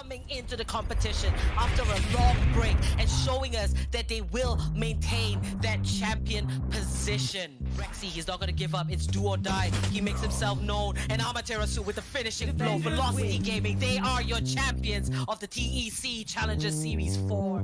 coming into the competition after a long break and showing us that they will maintain that champion position. Rexy, he's not gonna give up. It's do or die. He makes himself known. And Amaterasu with the finishing blow. Velocity Gaming, they are your champions of the TEC Challenger Series 4.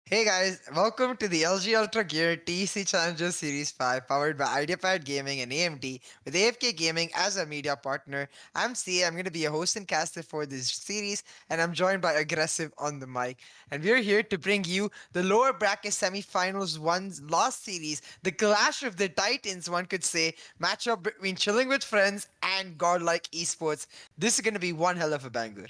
Hey guys, welcome to the LG Ultragear TEC Challenger Series 5 powered by Ideapad Gaming and AMD with AFK Gaming as a media partner. I'm CA, I'm going to be a host and caster for this series, and I'm joined by Aggressive on the mic. And we're here to bring you the lower bracket semifinals one's last series, the clash of the titans, one could say, matchup between Chilling with Friends and Godlike Esports. This is going to be one hell of a banger.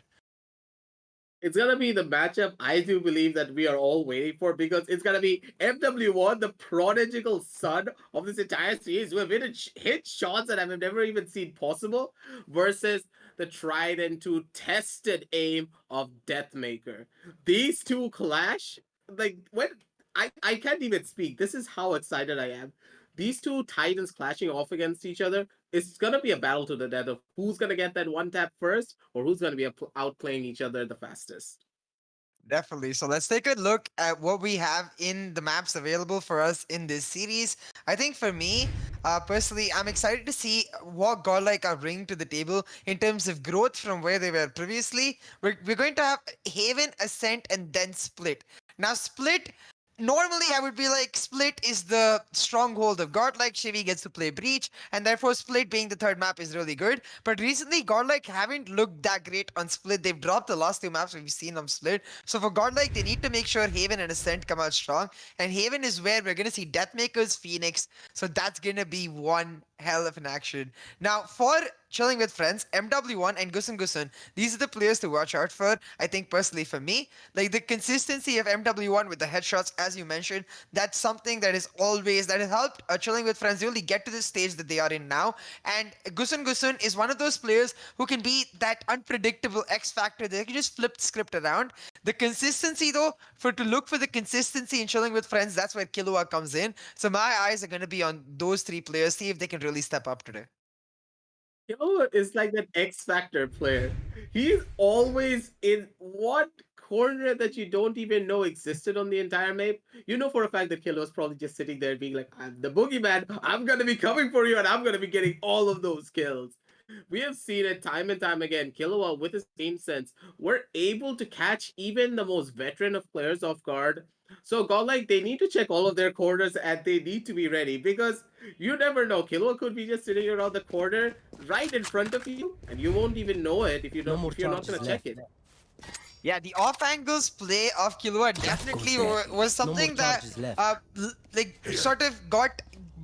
It's gonna be the matchup I do believe that we are all waiting for, because it's gonna be MW1, the prodigal son of this entire series, who have hit shots that I've never even seen possible, versus the tried and true tested aim of Deathmaker. These two clash, like when I can't even speak. This is how excited I am. These two titans clashing off against each other, it's going to be a battle to the death of who's going to get that one tap first, or who's going to be outplaying each other the fastest. Definitely. So let's take a look at what we have in the maps available for us in this series. I think for me, personally, I'm excited to see what Godlike are bringing to the table in terms of growth from where they were previously. We're going to have Haven, Ascent, and then Split. Now, Split... Normally, I would be like, Split is the stronghold of Godlike. Shivi gets to play Breach, and therefore Split being the third map is really good. But recently, Godlike haven't looked that great on Split. They've dropped the last two maps we've seen on Split. So for Godlike, they need to make sure Haven and Ascent come out strong. And Haven is where we're going to see Deathmaker's Phoenix. So that's going to be one hell of an action. Now, for Chilling with Friends, MW1 and Gusun, these are the players to watch out for. I think personally for me, like the consistency of MW1 with the headshots, as you mentioned, that's something that has helped Chilling with Friends really get to the stage that they are in now. And Gusun is one of those players who can be that unpredictable X factor. They can just flip the script around. The consistency though, to look for the consistency in Chilling with Friends, that's where Killua comes in. So my eyes are going to be on those three players, see if they can really step up today. Killua is like that X Factor player. He's always in one corner that you don't even know existed on the entire map. You know for a fact that Killua is probably just sitting there being like, I'm the boogeyman, I'm gonna be coming for you, and I'm gonna be getting all of those kills. We have seen it time and time again. Killua, with his game sense, were able to catch even the most veteran of players off guard. So Godlike, they need to check all of their corners, and they need to be ready, because you never know. Killua could be just sitting around the corner right in front of you, and you won't even know it if you're not going to check it. Yeah, the off-angles play of Killua definitely was something that sort of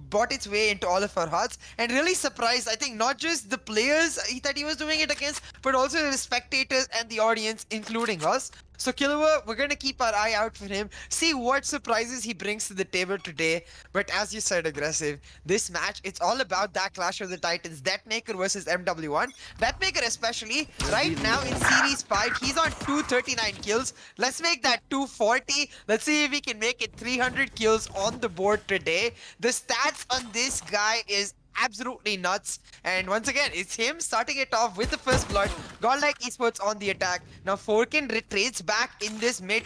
brought its way into all of our hearts and really surprised, I think, not just the players that he was doing it against, but also the spectators and the audience, including us. So Killua, we're going to keep our eye out for him, see what surprises he brings to the table today. But as you said, Aggressive, this match, it's all about that clash of the titans, Deathmaker versus MW1. Deathmaker especially, right now in Series 5, he's on 239 kills. Let's make that 240. Let's see if we can make it 300 kills on the board today. The stats on this guy is absolutely nuts, and once again it's him starting it off with the first blood. Godlike Esports on the attack. Now Forkin retreats back in this mid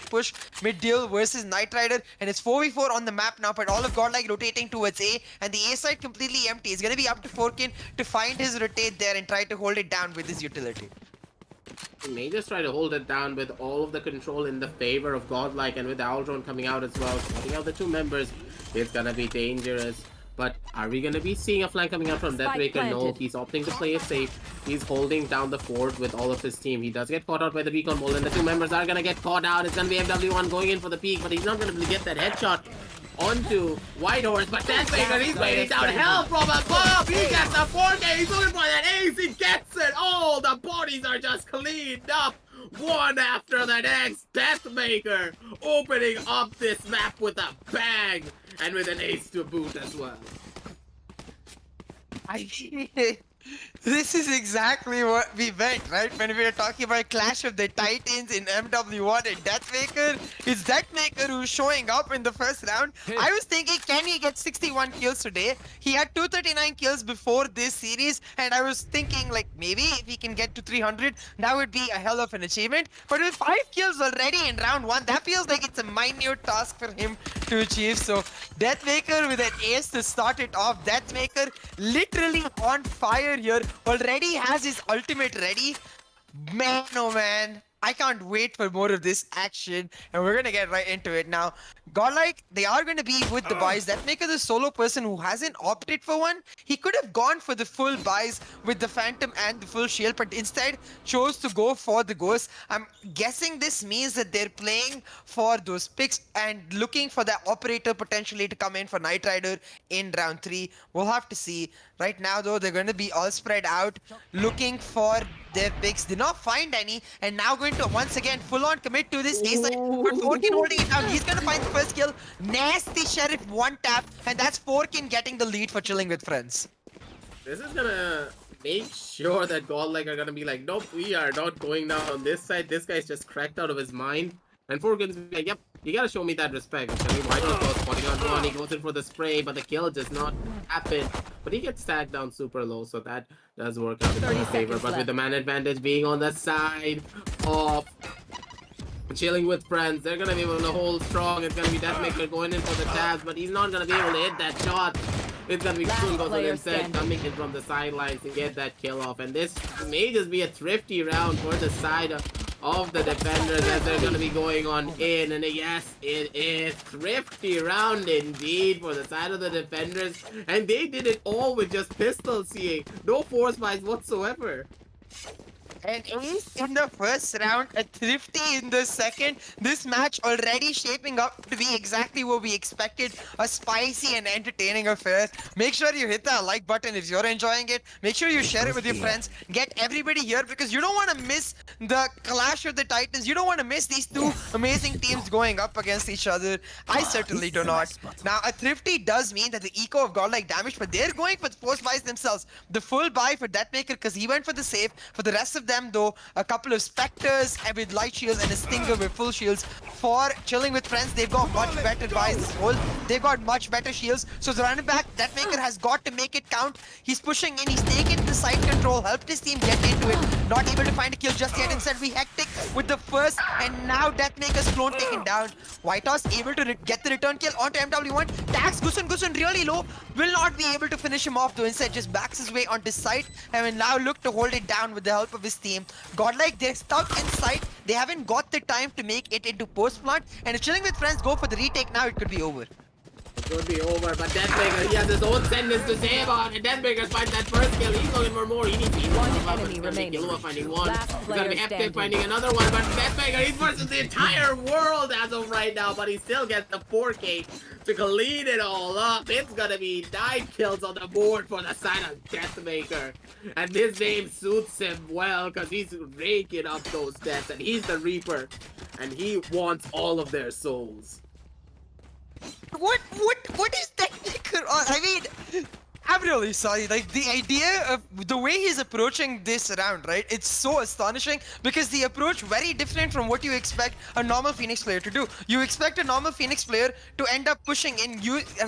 duel versus Knight Rider, and it's 4v4 on the map now, but all of Godlike rotating towards A, and the A side completely empty. It's gonna be up to Forkin to find his rotate there and try to hold it down with his utility. He may just try to hold it down with all of the control in the favor of Godlike, and with the Aldrone coming out as well, shutting out the two members. It's gonna be dangerous. But are we going to be seeing a flank coming out from Deathmaker? No, he's opting to play it safe. He's holding down the fort with all of his team. He does get caught out by the recon ball, and the two members are going to get caught out. It's going to be MW1 going in for the peak, but he's not going to get that headshot onto Whitehorse. But Deathmaker, he's waiting down hell from above. He gets the 4K. He's looking for that ace. He gets it. Oh, the bodies are just cleaned up. One after the next. Deathmaker opening up this map with a bang and with an ace to boot as well. This is exactly what we meant, right? When we were talking about Clash of the Titans in MW1 and Deathmaker, it's Deathmaker who's showing up in the first round. I was thinking, can he get 61 kills today? He had 239 kills before this series, and I was thinking, like, maybe if he can get to 300, that would be a hell of an achievement. But with 5 kills already in round 1, that feels like it's a minute task for him to achieve. So, Deathmaker with an ace to start it off. Deathmaker literally on fire here. Already has his ultimate ready. Man, oh man. I can't wait for more of this action, and we're gonna get right into it now. Godlike, they are gonna be with the buys. Deathmaker, the solo person who hasn't opted for one, he could have gone for the full buys with the Phantom and the full shield, but instead chose to go for the Ghost. I'm guessing this means that they're playing for those picks and looking for the operator potentially to come in for Knight Rider in round 3. We'll have to see. Right now, though, they're going to be all spread out, looking for their picks. Did not find any, and now going to once again full-on commit to this ace. But Forkin holding it down. He's going to find the first kill. Nasty Sheriff one tap, and that's Forkin getting the lead for Chilling with Friends. This is going to make sure that Godlike are going to be like, nope, we are not going down on this side. This guy's just cracked out of his mind. And Forkin's like, yep, you gotta show me that respect. I mean, White goes spotting on one, he goes in for the spray, but the kill does not happen. But he gets tagged down super low, so that does work out in his favor. But with the man advantage being on the side of Chilling with Friends, they're gonna be able to hold strong. It's gonna be Deathmaker going in for the tabs, but he's not gonna be able to hit that shot. It's gonna be Soon goes on instead, coming in from the sidelines to get that kill off. And this may just be a thrifty round for the side of the defenders as they're going to be going on in. And yes, it is thrifty round indeed for the side of the defenders, and they did it all with just pistol seeing, no force buys whatsoever. An ace in the first round, a thrifty in the second. This match already shaping up to be exactly what we expected. A spicy and entertaining affair. Make sure you hit that like button if you're enjoying it. Make sure you share it with your friends. Get everybody here because you don't want to miss the Clash of the Titans. You don't want to miss these two amazing teams going up against each other. I certainly do not. Now, a thrifty does mean that the eco of Godlike damage, but they're going for the force buys themselves. The full buy for Deathmaker because he went for the save. For the rest of them, though, a couple of Spectres with light shields and a Stinger with full shields. For Chilling with Friends, they've got much better buys as well. They've got much better shields. So the running back, Deathmaker has got to make it count. He's pushing in, he's taking the side control, helped his team get into it. Not able to find a kill just yet. Instead, we hectic with the first, and now Deathmaker's clone taken down. Whitehorse able to get the return kill onto MW1. Tags Gusun really low. Will not be able to finish him off though. Instead, just backs his way onto site and will now look to hold it down with the help of his team. Godlike, they're stuck inside. They haven't got the time to make it into post plant. And if Chilling with Friends go for the retake now, it could be over. It could be over, but Deathmaker, he has his own sentence to say about it. Deathmaker finds that first kill. He's looking for more. He needs one enemy remaining. Killua finding one. It's gonna be FK finding another one, but Deathmaker, he's versus the entire world as of right now, but he still gets the 4K to clean it all up. It's gonna be 9 kills on the board for the side of Deathmaker. And this name suits him well because he's raking up those deaths, and he's the Reaper, and he wants all of their souls. What is Deathmaker on? I mean, I'm really sorry. Like, the idea of the way he's approaching this round, right? It's so astonishing because the approach very different from what you expect a normal Phoenix player to do. You expect a normal Phoenix player to end up pushing in,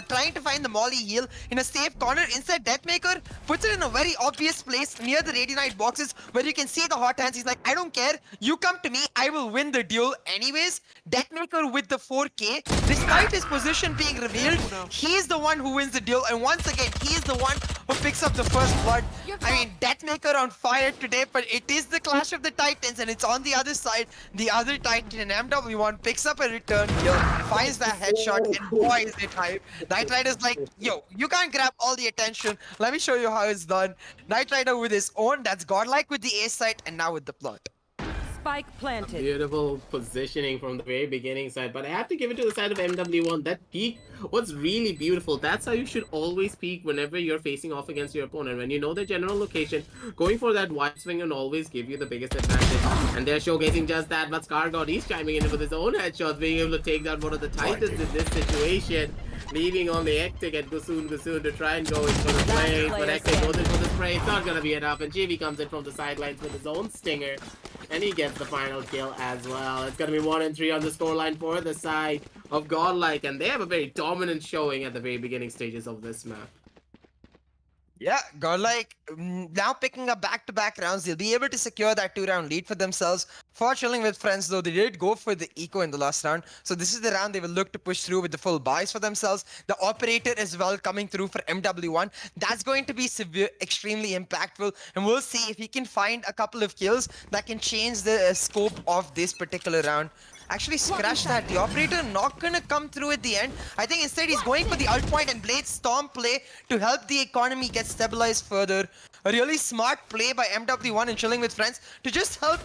trying to find the molly heal in a safe corner. Instead, Deathmaker puts it in a very obvious place near the Radiant boxes where you can see the hot hands. He's like, I don't care. You come to me. I will win the duel anyways. Deathmaker with the 4K. Despite his position being revealed, he's the one who wins the duel. And once again, he's the one who picks up the first blood. I mean, Deathmaker on fire today, but it is the Clash of the Titans, and it's on the other side. The other Titan, MW1, picks up a return kill, finds that headshot, and boy, is it hype. Knight Rider's like, yo, you can't grab all the attention. Let me show you how it's done. Knight Rider with his own, that's Godlike with the A site, and now with the plot. Spike planted. Beautiful positioning from the very beginning side, but I have to give it to the side of MW1. That peek was really beautiful. That's how you should always peek whenever you're facing off against your opponent. When you know the general location, going for that wide swing will always give you the biggest advantage. And they're showcasing just that, but ScarGod, he's chiming in with his own headshots, being able to take down one of the Titans in this situation. Leaving only Hectic and Gusun to try and go in for the plays, but Hectic goes in for the spray. It's not gonna be enough, and JV comes in from the sidelines with his own stinger, and he gets the final kill as well. It's gonna be 1 and 3 on the scoreline for the side of Godlike, and they have a very dominant showing at the very beginning stages of this map. Yeah, Godlike now picking up back-to-back rounds. They'll be able to secure that 2-round lead for themselves. For Chilling with Friends, though, they did go for the eco in the last round. So this is the round they will look to push through with the full buys for themselves. The Operator as well coming through for MW1. That's going to be extremely impactful. And we'll see if he can find a couple of kills that can change the scope of this particular round. Actually scratch that. The Operator not gonna come through at the end. I think instead he's going for the ult point and Blade Storm play to help the economy get stabilized further. A really smart play by MW1 and Chilling with Friends to just help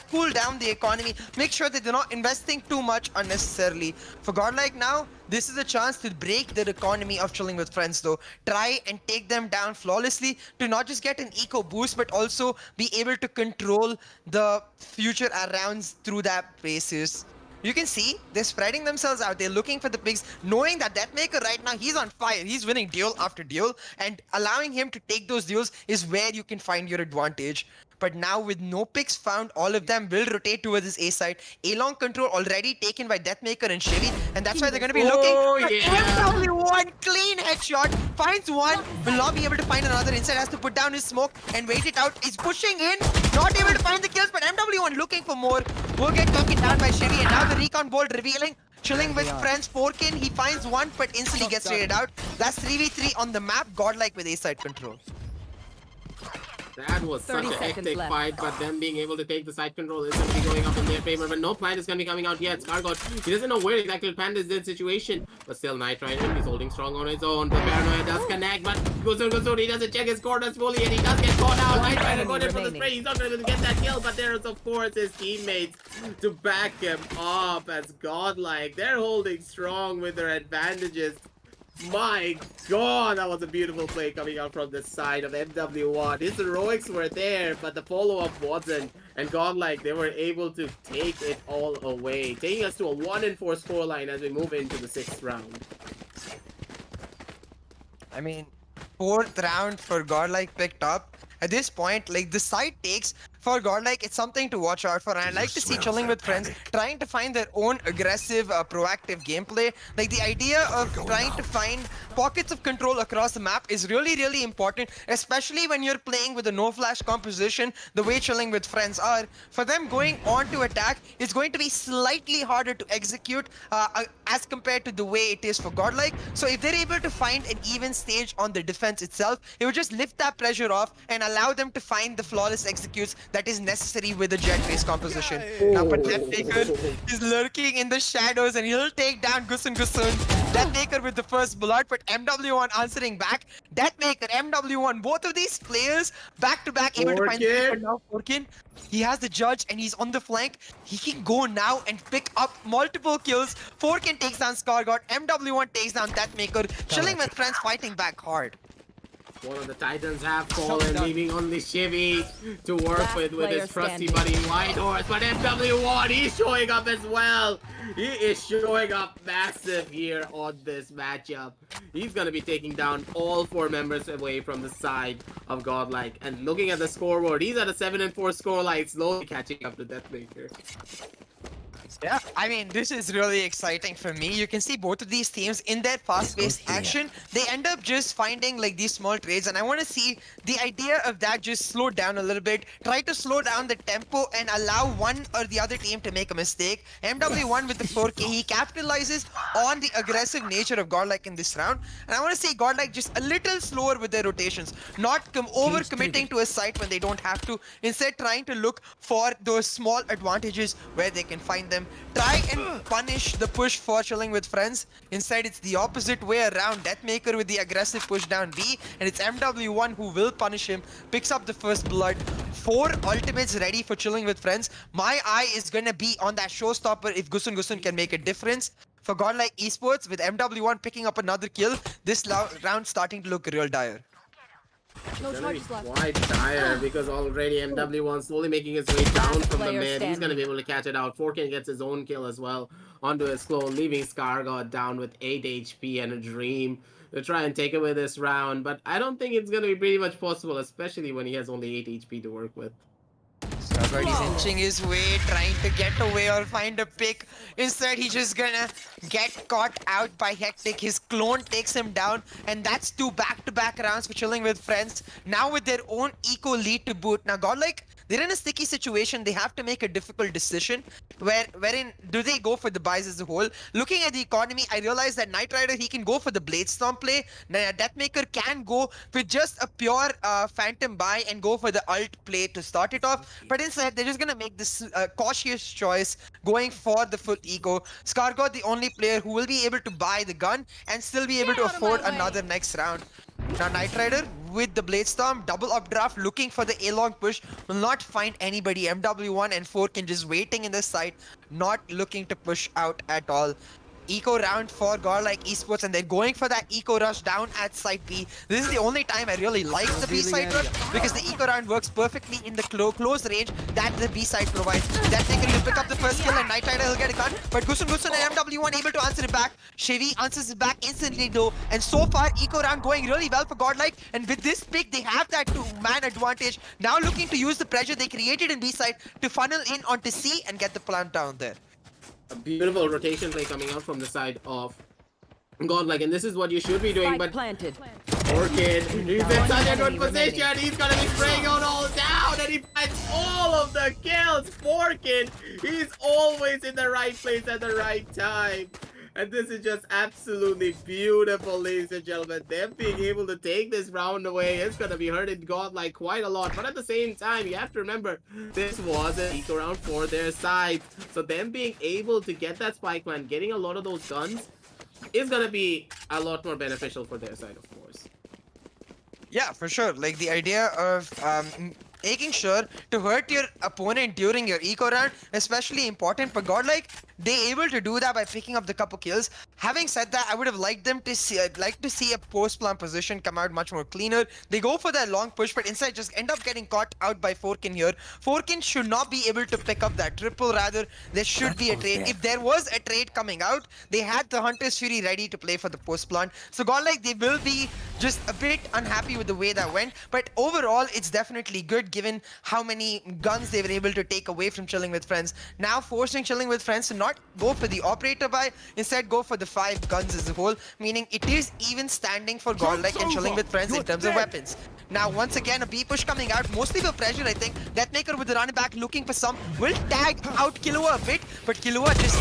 cool down the economy. Make sure that they're not investing too much unnecessarily. For Godlike now, this is a chance to break the economy of Chilling with Friends though. Try and take them down flawlessly to not just get an eco boost but also be able to control the future rounds through that basis. You can see they're spreading themselves out. They're looking for the picks, knowing that Deathmaker right now, he's on fire. He's winning duel after duel, and allowing him to take those duels is where you can find your advantage. But now with no picks found, all of them will rotate towards this A side. A-long control already taken by Deathmaker and Chevy, and that's why they're going to be looking. MW1 clean headshot, finds one, will not be able to find another. Instead has to put down his smoke and wait it out. He's pushing in, not able to find the kills, but MW1 looking for more. Will get taken down by Chevy, and now the recon bolt revealing. Chilling with Friends, 4kin, he finds one, but instantly gets traded out. That's 3v3 on the map, Godlike with A side control. That was such a hectic fight, but them being able to take the side control is going to be going up in their favor. But no plant is going to be coming out yet. ScarGod, he doesn't know where exactly Panda is in situation. But still, Knight Rider, he's holding strong on his own. The Paranoia does connect, but Gusun, he doesn't check his corners fully, and he does get caught out. Knight Rider going in for the spray. He's not going to get that kill, but there's, of course, his teammates to back him up as Godlike. They're holding strong with their advantages. My god, that was a beautiful play coming out from the side of MW1. His heroics were there, but the follow-up wasn't. And Godlike, they were able to take it all away, taking us to a 1 and 4 scoreline as we move into the 6th round. I mean, 4th round for Godlike picked up. At this point, like, the side takes for Godlike, it's something to watch out for, and I like to see Chilling with Friends trying to find their own aggressive, proactive gameplay. Like, the idea of trying to find pockets of control across the map is really, really important, especially when you're playing with a no-flash composition the way Chilling with Friends are. For them going on to attack, it's going to be slightly harder to execute as compared to the way it is for Godlike. So if they're able to find an even stage on the defense itself, it would just lift that pressure off and allow them to find the flawless executes that is necessary with the jet-based composition. Now, but Deathmaker is lurking in the shadows and he'll take down Gusun. Deathmaker with the first bullet, but MW1 answering back. Deathmaker, MW1, both of these players back-to-back able to find the but now 4kin. He has the judge and he's on the flank. He can go now and pick up multiple kills. 4kin takes down ScarGod. MW1 takes down Deathmaker. Chilling with Friends fighting back hard. One of the Titans have fallen, leaving only Chivy to work with his trusty buddy Whitehorse. But MW1, he's showing up as well. He is showing up massive here on this matchup. He's going to be taking down all 4 members away from the side of Godlike. And looking at the scoreboard, he's at a 7 and 4 scoreline, slowly catching up to Deathmaker. Yeah, I mean, this is really exciting for me. You can see both of these teams in their fast-paced action. They end up just finding like these small trades, and I want to see the idea of that just slow down a little bit. Try to slow down the tempo and allow one or the other team to make a mistake. MW1 with the 4K, he capitalizes on the aggressive nature of Godlike in this round, and I want to see Godlike just a little slower with their rotations, not over-committing to a site when they don't have to. Instead, trying to look for those small advantages where they can find them. Try and punish the push for chilling with friends. Instead, it's the opposite way around. Deathmaker with the aggressive push down B, and it's MW1 who will punish him. Picks up the first blood. 4 ultimates ready for chilling with friends. My eye is gonna be on that showstopper if Gusun can make a difference. For Godlike Esports, with MW1 picking up another kill, this round starting to look real dire. No It's gonna be charges left. quite dire because already MW1 slowly making his way down from the player mid. He's gonna standing. be able to catch it out. Forkin gets his own kill as well onto his clone, leaving Scargod down with 8 HP and a dream to try and take away this round. But I don't think it's gonna be pretty much possible, especially when he has only 8 HP to work with. He's inching his way, trying to get away or find a pick. Instead, he's just gonna get caught out by Hectic. His clone takes him down, and that's 2 back-to-back rounds for chilling with friends. Now with their own eco lead to boot. Now, Godlike, they're in a sticky situation. They have to make a difficult decision. Wherein do they go for the buys as a whole? Looking at the economy, I realize that Knight Rider, he can go for the Blade Storm play. Now, Deathmaker can go with just a pure Phantom buy and go for the ult play to start it off. But instead, they're just gonna make this cautious choice, going for the full eco. Scargod, the only player who will be able to buy the gun and still be able to afford another next round. Now Knight Rider with the Blade Storm, double updraft, looking for the A-long push, will not find anybody. MW1 and 4 can just waiting in the site, not looking to push out at all. Eco round for Godlike Esports, and they're going for that eco rush down at site B. This is the only time I really like the B side rush, because the eco round works perfectly in the close range that the B side provides. That Taker will pick up the first kill, and Knight Rider will get a gun, but Gusun and MW1 able to answer it back. Chevy answers it back instantly though, and so far eco round going really well for Godlike, and with this pick they have that 2-man advantage. Now looking to use the pressure they created in B side to funnel in onto C and get the plant down there. A beautiful rotation play coming out from the side of Godlike, and this is what you should be doing, Spike but planted. Orchid, he's in such a good Enemy position. remaining. He's gonna be spraying out all down, and he finds all of the kills. Forkin, he's always in the right place at the right time. And this is just absolutely beautiful, ladies and gentlemen. Them being able to take this round away is gonna be hurting Godlike quite a lot. But at the same time, you have to remember, this was an eco round for their side. So them being able to get that spike man, getting a lot of those guns, is gonna be a lot more beneficial for their side, of course. Yeah, for sure. Like the idea of making sure to hurt your opponent during your eco round, especially important for Godlike. They able to do that by picking up the couple kills. Having said that, I would have liked them to see, a post-plant position come out much more cleaner. They go for that long push, but instead just end up getting caught out by Forkin here. Forkin should not be able to pick up that triple. Rather, there should be a trade. If there was a trade coming out, they had the Hunter's Fury ready to play for the post-plant. So Godlike, they will be just a bit unhappy with the way that went. But overall, it's definitely good given how many guns they were able to take away from Chilling with Friends. Now forcing Chilling with Friends to not go for the operator buy, instead go for the 5 guns as a whole, meaning it is even standing for Godlike and Chilling with Friends in terms of weapons. Now once again a B push coming out, mostly for pressure I think. Deathmaker with the run back looking for some, will tag out Killua a bit, but Killua just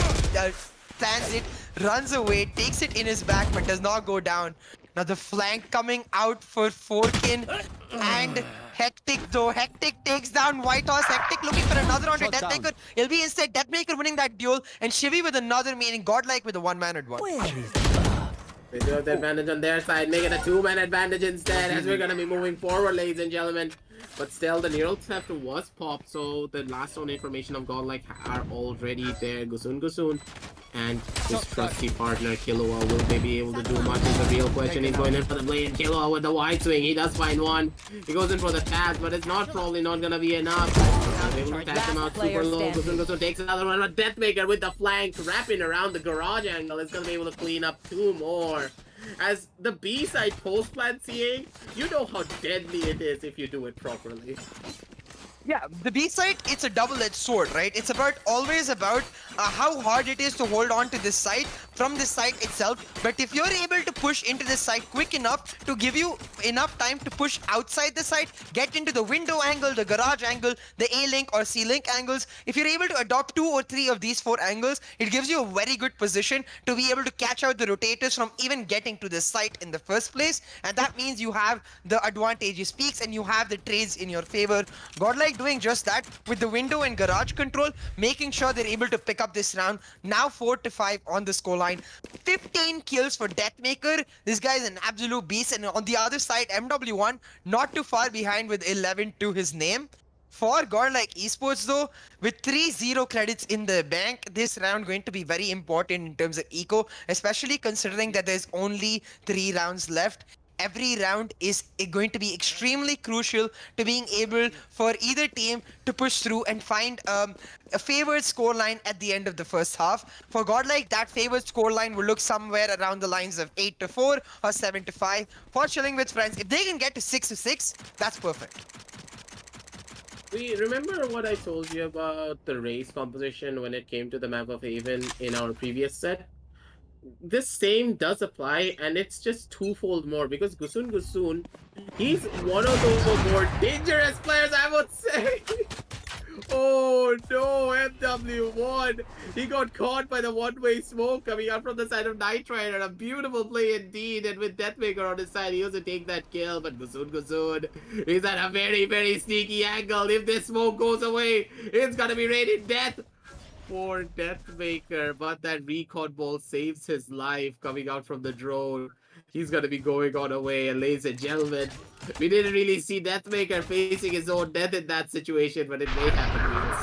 plans it, runs away, takes it in his back but does not go down. Now the flank coming out for Forkin and Hectic though. Hectic takes down White Horse. Hectic looking for another onto Deathmaker. It'll be instead Deathmaker winning that duel and Shivy with another, meaning Godlike with a 1-man advantage. They do have the advantage on their side, make it a 2-man advantage instead as we're gonna be moving forward, ladies and gentlemen. But still, the neural theft was popped, so the last known information of Godlike are already there. Gusun and his trusty partner Killua, will they be able to do much is the real question. He's going in for the blade. Killua with the wide swing, he does find one. He goes in for the tap, but it's probably not gonna be enough. They're able to tap him out super low. Gusun takes another one, but Deathmaker with the flank wrapping around the garage angle is gonna be able to clean up 2 more. As the B side post plant CA, you know how deadly it is if you do it properly. Yeah, the B side, it's a double-edged sword, right? It's always about how hard it is to hold on to this side from this side itself. But if you're able to push into this side quick enough to give you enough time to push outside the side, get into the window angle, the garage angle, the A-link or C-link angles, if you're able to adopt 2 or 3 of these 4 angles, it gives you a very good position to be able to catch out the rotators from even getting to the site in the first place. And that means you have the advantageous peaks and you have the trades in your favor. Godlike doing just that with the window and garage control, making sure they're able to pick up this round. Now 4-5 on the scoreline. 15 kills for Deathmaker. This guy is an absolute beast. And on the other side, MW1 not too far behind with 11 to his name. For Godlike Esports though, with 3-0 credits in the bank, this round going to be very important in terms of eco, especially considering that there's only 3 rounds left. Every round is going to be extremely crucial to being able for either team to push through and find a favored scoreline at the end of the first half. For Godlike, that favored scoreline will look somewhere around the lines of 8-4 or 7-5. For Chilling with Friends, if they can get to 6-6, that's perfect. We remember what I told you about the race composition when it came to the map of Haven in our previous set? This same does apply, and it's just twofold more because Gusun, he's one of those more dangerous players, I would say. Oh no, MW1! He got caught by the one-way smoke coming out from the side of Knight Rider. A beautiful play indeed, and with Deathmaker on his side, he was to take that kill, but Gusun, he's at a very, very sneaky angle. If this smoke goes away, it's gonna be raining death. Poor Deathmaker, but that recon ball saves his life coming out from the drone. He's gonna be going on away, and ladies and gentlemen, we didn't really see Deathmaker facing his own death in that situation, but it may happen real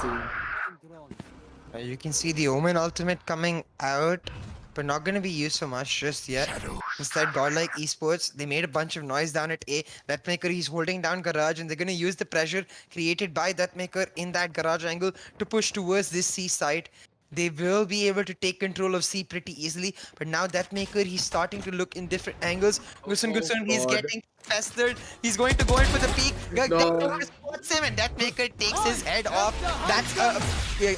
soon. You can see the Omen ultimate coming out, but not going to be used so much just yet. Instead, Godlike Esports, they made a bunch of noise down at A. Deathmaker, he's holding down garage, and they're going to use the pressure created by Deathmaker in that garage angle to push towards this C side. They will be able to take control of C pretty easily, but now Deathmaker, he's starting to look in different angles. Gusun, he's getting pestered. He's going to go in for the peak. Deathmaker spots him, and Deathmaker takes his head off. That's a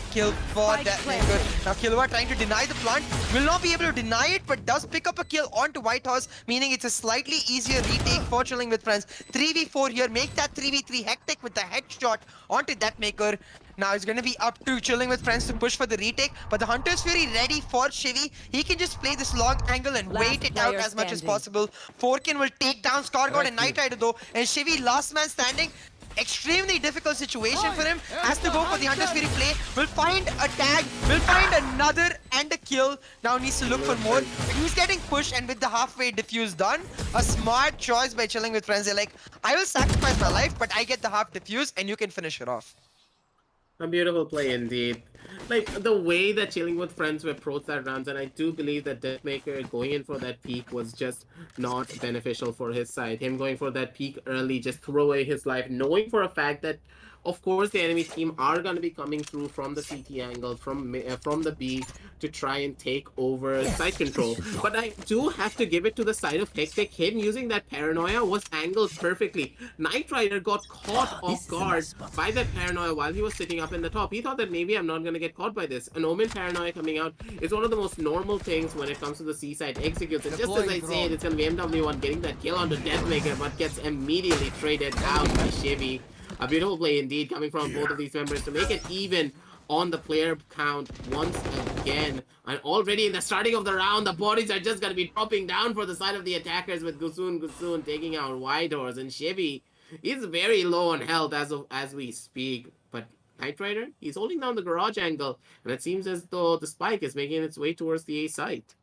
kill for Deathmaker. Now Killua trying to deny the plant. Will not be able to deny it, but does pick up a kill onto Whitehorse, meaning it's a slightly easier retake for Chilling with Friends. 3v4 here. Make that 3v3 hectic with the headshot onto Deathmaker. Now it's going to be up to Chilling with Friends to push for the retake, but the Hunter's Fury ready for Shivy. He can just play this long angle and wait it out as much as possible. Forkin will take down Scargod and Knight Rider though, and Shivy last man standing. Extremely difficult situation for him. Has to go for the Hunter's Fury play. Will find a tag, will find another and a kill. Now needs to look for more. He's getting pushed, and with the halfway diffuse done, a smart choice by Chilling with Friends. They're like, I will sacrifice my life, but I get the half diffuse and you can finish it off. A beautiful play indeed. Like, the way that Chilling with Friends would approach that round, and I do believe that Deathmaker going in for that peak was just not beneficial for his side. Him going for that peak early, just throw away his life, knowing for a fact that, of course, the enemy team are going to be coming through from the CT angle, from the B, to try and take over side control. But I do have to give it to the side of Hectic. Him using that paranoia was angled perfectly. Knight Rider got caught off guard by that paranoia while he was sitting up in the top. He thought that maybe I'm not going to get caught by this. An Omen paranoia coming out is one of the most normal things when it comes to the C side executes. And just as I said, it's going to be MW1 getting that kill onto Deathmaker, but gets immediately traded out by Shivy. A beautiful play indeed coming from both of these members to make it even on the player count once again. And already in the starting of the round, the bodies are just going to be dropping down for the side of the attackers, with Gusun taking out Whitehorse, and Shivy is very low on health as we speak. But Knight Rider, he's holding down the garage angle, and it seems as though the spike is making its way towards the A site.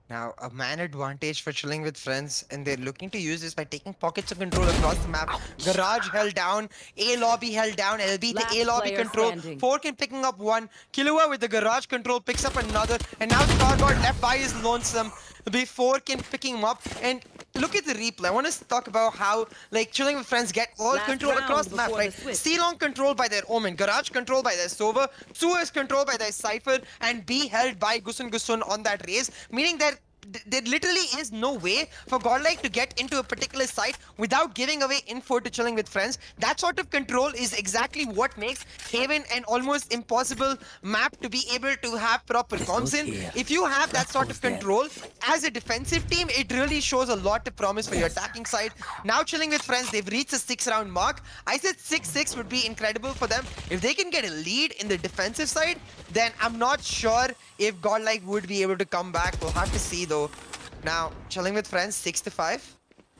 Now, a man advantage for Chilling with Friends, and they're looking to use this by taking pockets of control across the map. Garage held down, A lobby held down, LB to A lobby control. Forkin picking up one, Killua with the garage control picks up another, and now Scargod left by his lonesome. Forkin picking him up, and look at the replay. I want to talk about how, like, Chilling with Friends get all control across the map, right? C-Long controlled by their Omen, Garage controlled by their Sova, Suez controlled by their Cypher, and B held by Gusun on that race, meaning that there literally is no way for Godlike to get into a particular site without giving away info to Chilling with Friends. That sort of control is exactly what makes Haven an almost impossible map to be able to have proper comms in. If you have that sort of control as a defensive team, it really shows a lot of promise for your attacking side. Now Chilling with Friends, they've reached the 6-round mark. I said 6-6 would be incredible for them. If they can get a lead in the defensive side, then I'm not sure if Godlike would be able to come back. We'll have to see though. Now, Chilling with Friends, 6-5.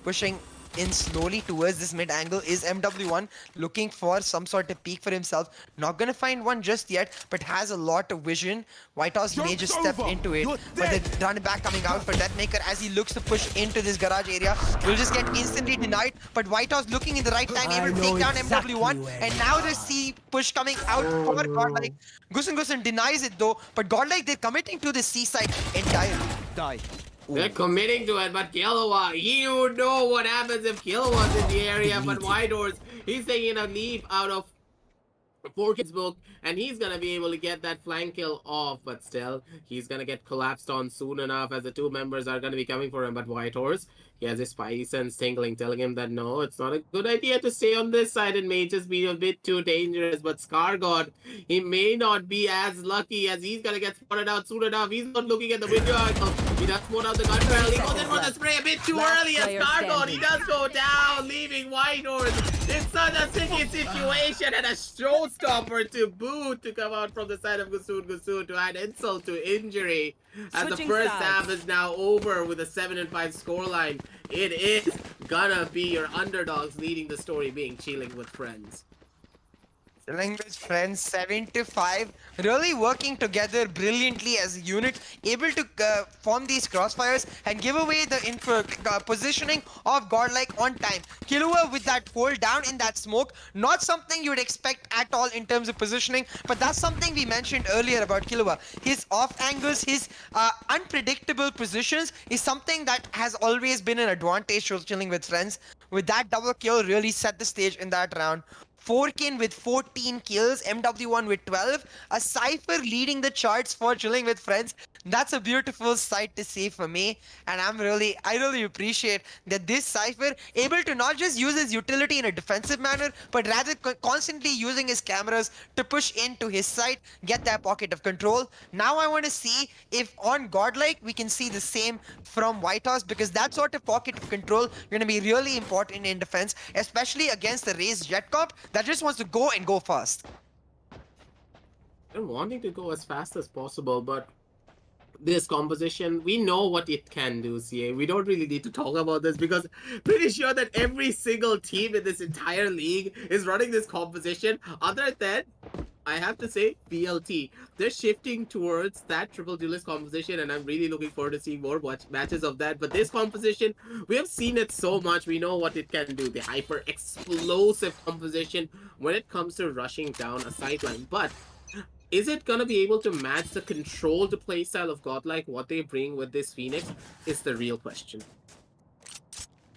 Pushing in slowly towards this mid angle is MW1, looking for some sort of peak for himself. Not gonna find one just yet, but has a lot of vision. Whitehouse may just step into it, but the run back coming out for Deathmaker as he looks to push into this garage area. Will just get instantly denied, but Whitehouse looking in the right time, able to take down MW1, and now the C push coming out for Godlike. Gusun denies it though, but Godlike, they're committing to the C side entirely. They're committing to it, but Killua, you know what happens if Killua's in the area, but Whitehorse, he's taking a leap out of Porkins' book, and he's gonna be able to get that flank kill off, but still, he's gonna get collapsed on soon enough as the two members are gonna be coming for him, but Whitehorse, he has his spidey sense tingling, telling him that no, it's not a good idea to stay on this side. It may just be a bit too dangerous. But Scar God, he may not be as lucky as he's gonna get spotted out soon enough. He's not looking at the window angle. He does spot out the gun barrel. He goes in for the spray a bit too early. And Scar God, he does go down, leaving Whitehorse in such a sticky situation, and a showstopper to boot to come out from the side of Gusun to add insult to injury. As the first half is now over with a 7-5 scoreline, it is gonna be your underdogs leading the story, being Chilling with Friends. Chilling with Friends, 7-5, really working together brilliantly as a unit, able to form these crossfires and give away the positioning of Godlike on time. Killua with that hold down in that smoke, not something you would expect at all in terms of positioning, but that's something we mentioned earlier about Killua. His off angles, his unpredictable positions is something that has always been an advantage to Chilling with Friends. With that double kill, really set the stage in that round. 4kin with 14 kills, MW1 with 12, a Cypher leading the charts for Chilling with Friends. That's a beautiful sight to see for me, and I really appreciate that this Cypher able to not just use his utility in a defensive manner, but rather constantly using his cameras to push into his site, get that pocket of control. Now I want to see if on Godlike we can see the same from Whitehouse, because that sort of pocket of control going to be really important in defense, especially against the raised jet comp that just wants to go and go fast. I'm wanting to go as fast as possible, but this composition, we know what it can do, CA. We don't really need to talk about this because pretty sure that every single team in this entire league is running this composition. Other than, I have to say, BLT. They're shifting towards that triple duelist composition, and I'm really looking forward to seeing more matches of that. But this composition, we have seen it so much. We know what it can do. The hyper explosive composition when it comes to rushing down a sideline. But is it gonna be able to match the controlled playstyle of Godlike? What they bring with this Phoenix is the real question.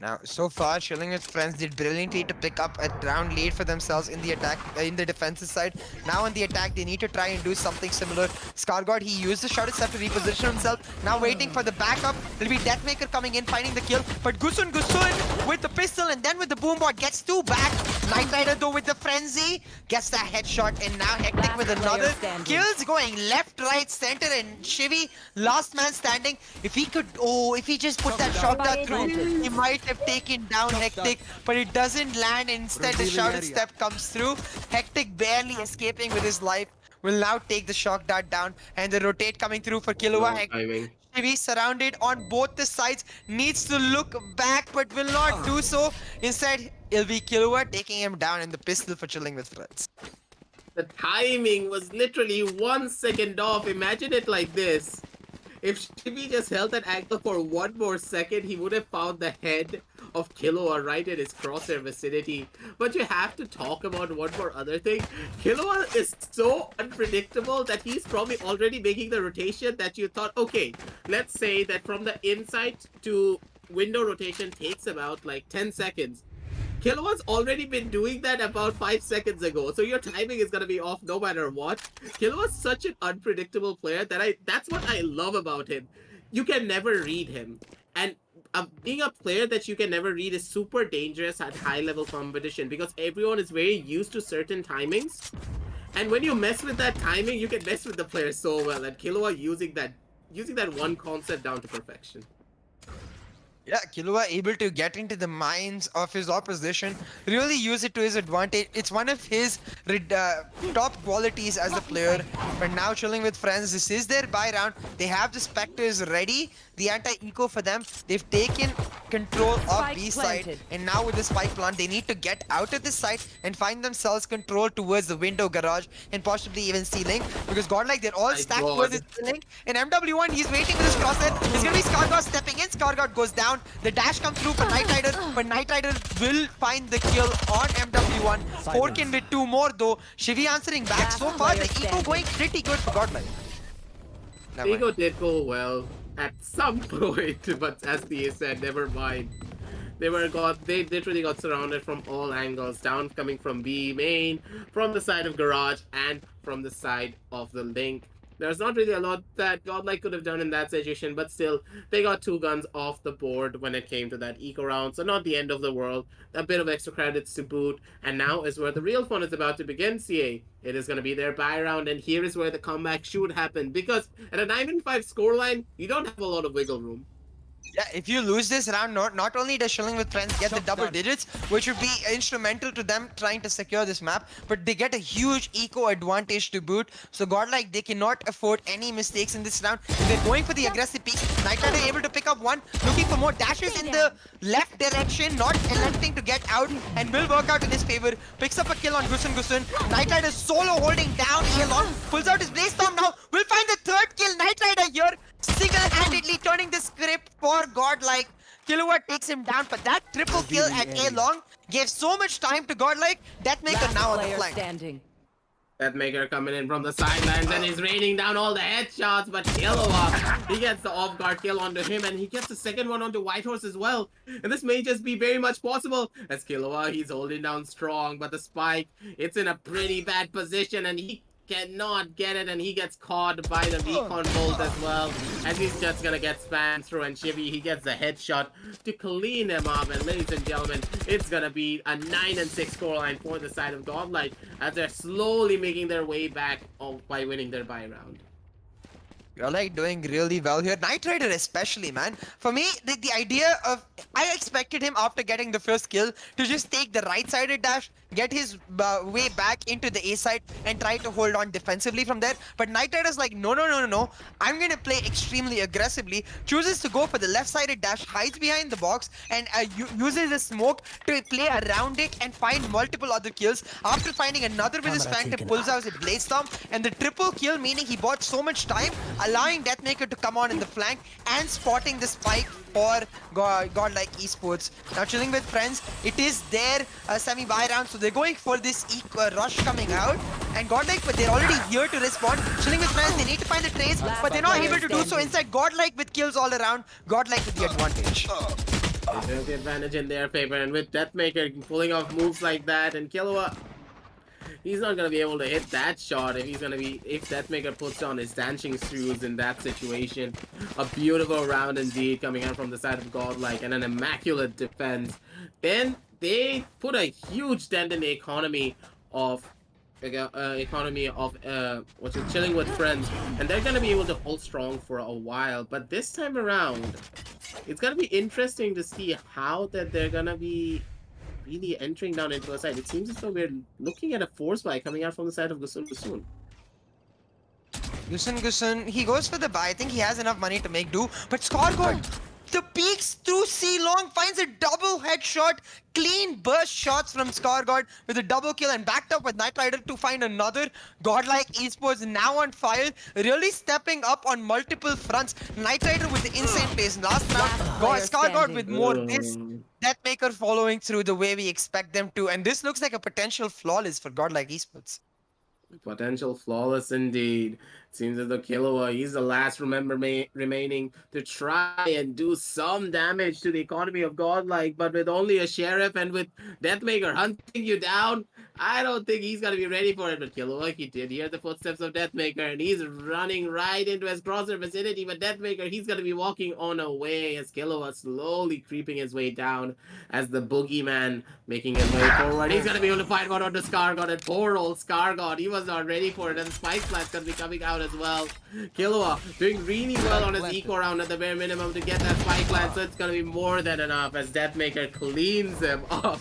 Now, so far, Chilling with Friends did brilliantly to pick up a round lead for themselves in the attack, in the defensive side. Now, in the attack, they need to try and do something similar. Scargod, he used the shuttle step to reposition himself. Now, waiting for the backup. It'll be Deathmaker coming in, finding the kill. But Gusun with the pistol and then with the boombot gets two back. Knight Rider, though, with the frenzy, gets that headshot. And now Hectic with another. Kills going left, right, center, and Shivy, last man standing. If he could, if he just put that shot through, he might have taken down Hectic, but it doesn't land. Instead, the shouted step comes through. Hectic barely escaping with his life. Will now take the shock dart down, and the rotate coming through for Killua. Heavy surrounded on both the sides, needs to look back but will not do so. Instead, it'll be Killua taking him down in the pistol for Chilling with Friends. The timing was literally 1 second off. Imagine it like this. If Shibi just held that angle for 1 more second, he would have found the head of Killua right in his crosshair vicinity. But you have to talk about one more other thing. Killua is so unpredictable that he's probably already making the rotation that you thought, okay, let's say that from the inside to window rotation takes about like 10 seconds. Killua's already been doing that about 5 seconds ago, so your timing is gonna be off no matter what. Killua's such an unpredictable player that that's what I love about him. you can never read him. And being a player that you can never read is super dangerous at high level competition because everyone is very used to certain timings. And when you mess with that timing, you can mess with the player so well. And Killua using that one concept down to perfection. Yeah, Killua able to get into the minds of his opposition, really use it to his advantage. It's one of his top qualities as a player. But now chilling with friends, this is their buy round. They have the Spectres ready, the anti-eco for them. They've taken control of B side, and now with the spike plant, they need to get out of this side and find themselves control towards the window garage and possibly even ceiling, because Godlike, they're all stacked towards the ceiling. And MW1, he's waiting with his crosshair. It's gonna be Skargard stepping in. Skargard goes down. The dash comes through for Knight Rider, but Knight Rider will find the kill on MW1. Forkin with 2 more though. Shivi answering back. So far, the eco going pretty good for Godlike. Ego did go well at some point, but as Thea said, never mind. They literally got surrounded from all angles, down coming from B main, from the side of garage, and from the side of the link. There's not really a lot that Godlike could have done in that situation, but still, they got 2 guns off the board when it came to that eco round, so not the end of the world. A bit of extra credits to boot, and now is where the real fun is about to begin, CA. It is going to be their buy round, and here is where the comeback should happen, because at a 9-5 scoreline, you don't have a lot of wiggle room. Yeah, if you lose this round, not only does Chilling with Friends get the double digits, which would be instrumental to them trying to secure this map, but they get a huge eco advantage to boot. So Godlike, they cannot afford any mistakes in this round. They're going for the aggressive peak. Knight Rider able to pick up 1, looking for more dashes in the left direction, not electing to get out, and will work out in his favor. Picks up a kill on Gusun. Knight Rider solo holding down Elon, pulls out his Blaze Storm now, will find the 3rd kill. Knight Rider here, single-handedly turning the script for Godlike. Killua takes him down, but that triple kill at A-Long gave so much time to Godlike. Deathmaker now on the flank. Deathmaker coming in from the sidelines and he's raining down all the headshots, but Killua, he gets the off-guard kill onto him and he gets the second one onto Whitehorse as well. And this may just be very much possible as Killua, he's holding down strong, but the spike, it's in a pretty bad position and he cannot get it, and he gets caught by the recon bolt as well, as he's just gonna get spammed through, and Chibi, he gets the headshot to clean him up. And ladies and gentlemen, it's gonna be a 9-6 scoreline for the side of Godlike as they're slowly making their way back by winning their buy round. You're like doing really well here. Knight Rider especially, man. For me, the idea of... I expected him after getting the first kill to just take the right-sided dash, get his way back into the A side and try to hold on defensively from there. But Knight Rider's like, no. I'm going to play extremely aggressively. Chooses to go for the left-sided dash, hides behind the box, and uses the smoke to play around it and find multiple other kills. After finding another with his Phantom, pulls out his Blaze Storm, and the triple kill, meaning he bought so much time, allowing Deathmaker to come on in the flank and spotting the spike for Godlike Esports. Now chilling with friends, it is their semi-buy round, so they're going for this rush coming out. And Godlike, but they're already here to respond. Chilling with friends, they need to find the trace, but they're not able to do so. Instead, Godlike with kills all around, Godlike with the advantage. They have the advantage in their favor, and with Deathmaker pulling off moves like that, and Killua, he's not gonna be able to hit that shot if Deathmaker puts on his dancing shoes in that situation. A beautiful round indeed coming out from the side of Godlike, and an immaculate defense. Then they put a huge dent in the economy of Chilling with Friends, and they're gonna be able to hold strong for a while. But this time around, it's gonna be interesting to see how that they're gonna be really entering down into the side. It seems as though we're looking at a force buy coming out from the side of Gusun. Gusun, he goes for the buy. I think he has enough money to make do. But Skargard, the peaks through C-Long, finds a double headshot. Clean burst shots from Skargard with a double kill and backed up with Knight Rider to find another. Godlike Esports now on fire, really stepping up on multiple fronts. Knight Rider with the insane pace last round. Skargard with more. This Deathmaker following through the way we expect them to. And this looks like a potential flawless for Godlike Esports. Potential flawless indeed. Seems as though Killua, he's the last remaining to try and do some damage to the economy of Godlike, but with only a Sheriff and with Deathmaker hunting you down, I don't think he's gonna be ready for it, but Killua, he did hear the footsteps of Deathmaker, and he's running right into his crosser vicinity, but Deathmaker, he's gonna be walking on away as Killua slowly creeping his way down as the boogeyman making his way forward. He's gonna be able to find one onto Scargod, and poor old Scargod, he was not ready for it, and the Spike Plant's gonna be coming out as well. Killua doing really well on his eco round at the bare minimum to get that Spike Plant, so it's gonna be more than enough as Deathmaker cleans him up.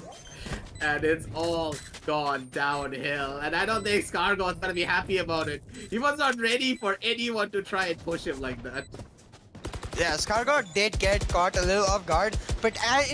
And it's all gone downhill. And I don't think Scargod's gonna be happy about it. He was not ready for anyone to try and push him like that. Yeah, Scargod did get caught a little off guard, but at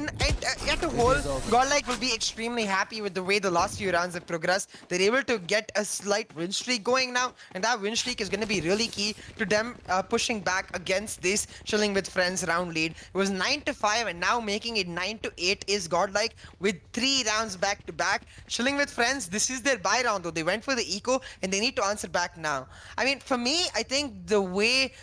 a whole, Godlike will be extremely happy with the way the last few rounds have progressed. They're able to get a slight win streak going now, and that win streak is going to be really key to them pushing back against this Chilling with Friends round lead. It was 9-5, and now making it 9-8 is Godlike with 3 rounds back to back. Chilling with Friends, this is their bye round though. They went for the eco, and they need to answer back now. I mean, for me, I think the way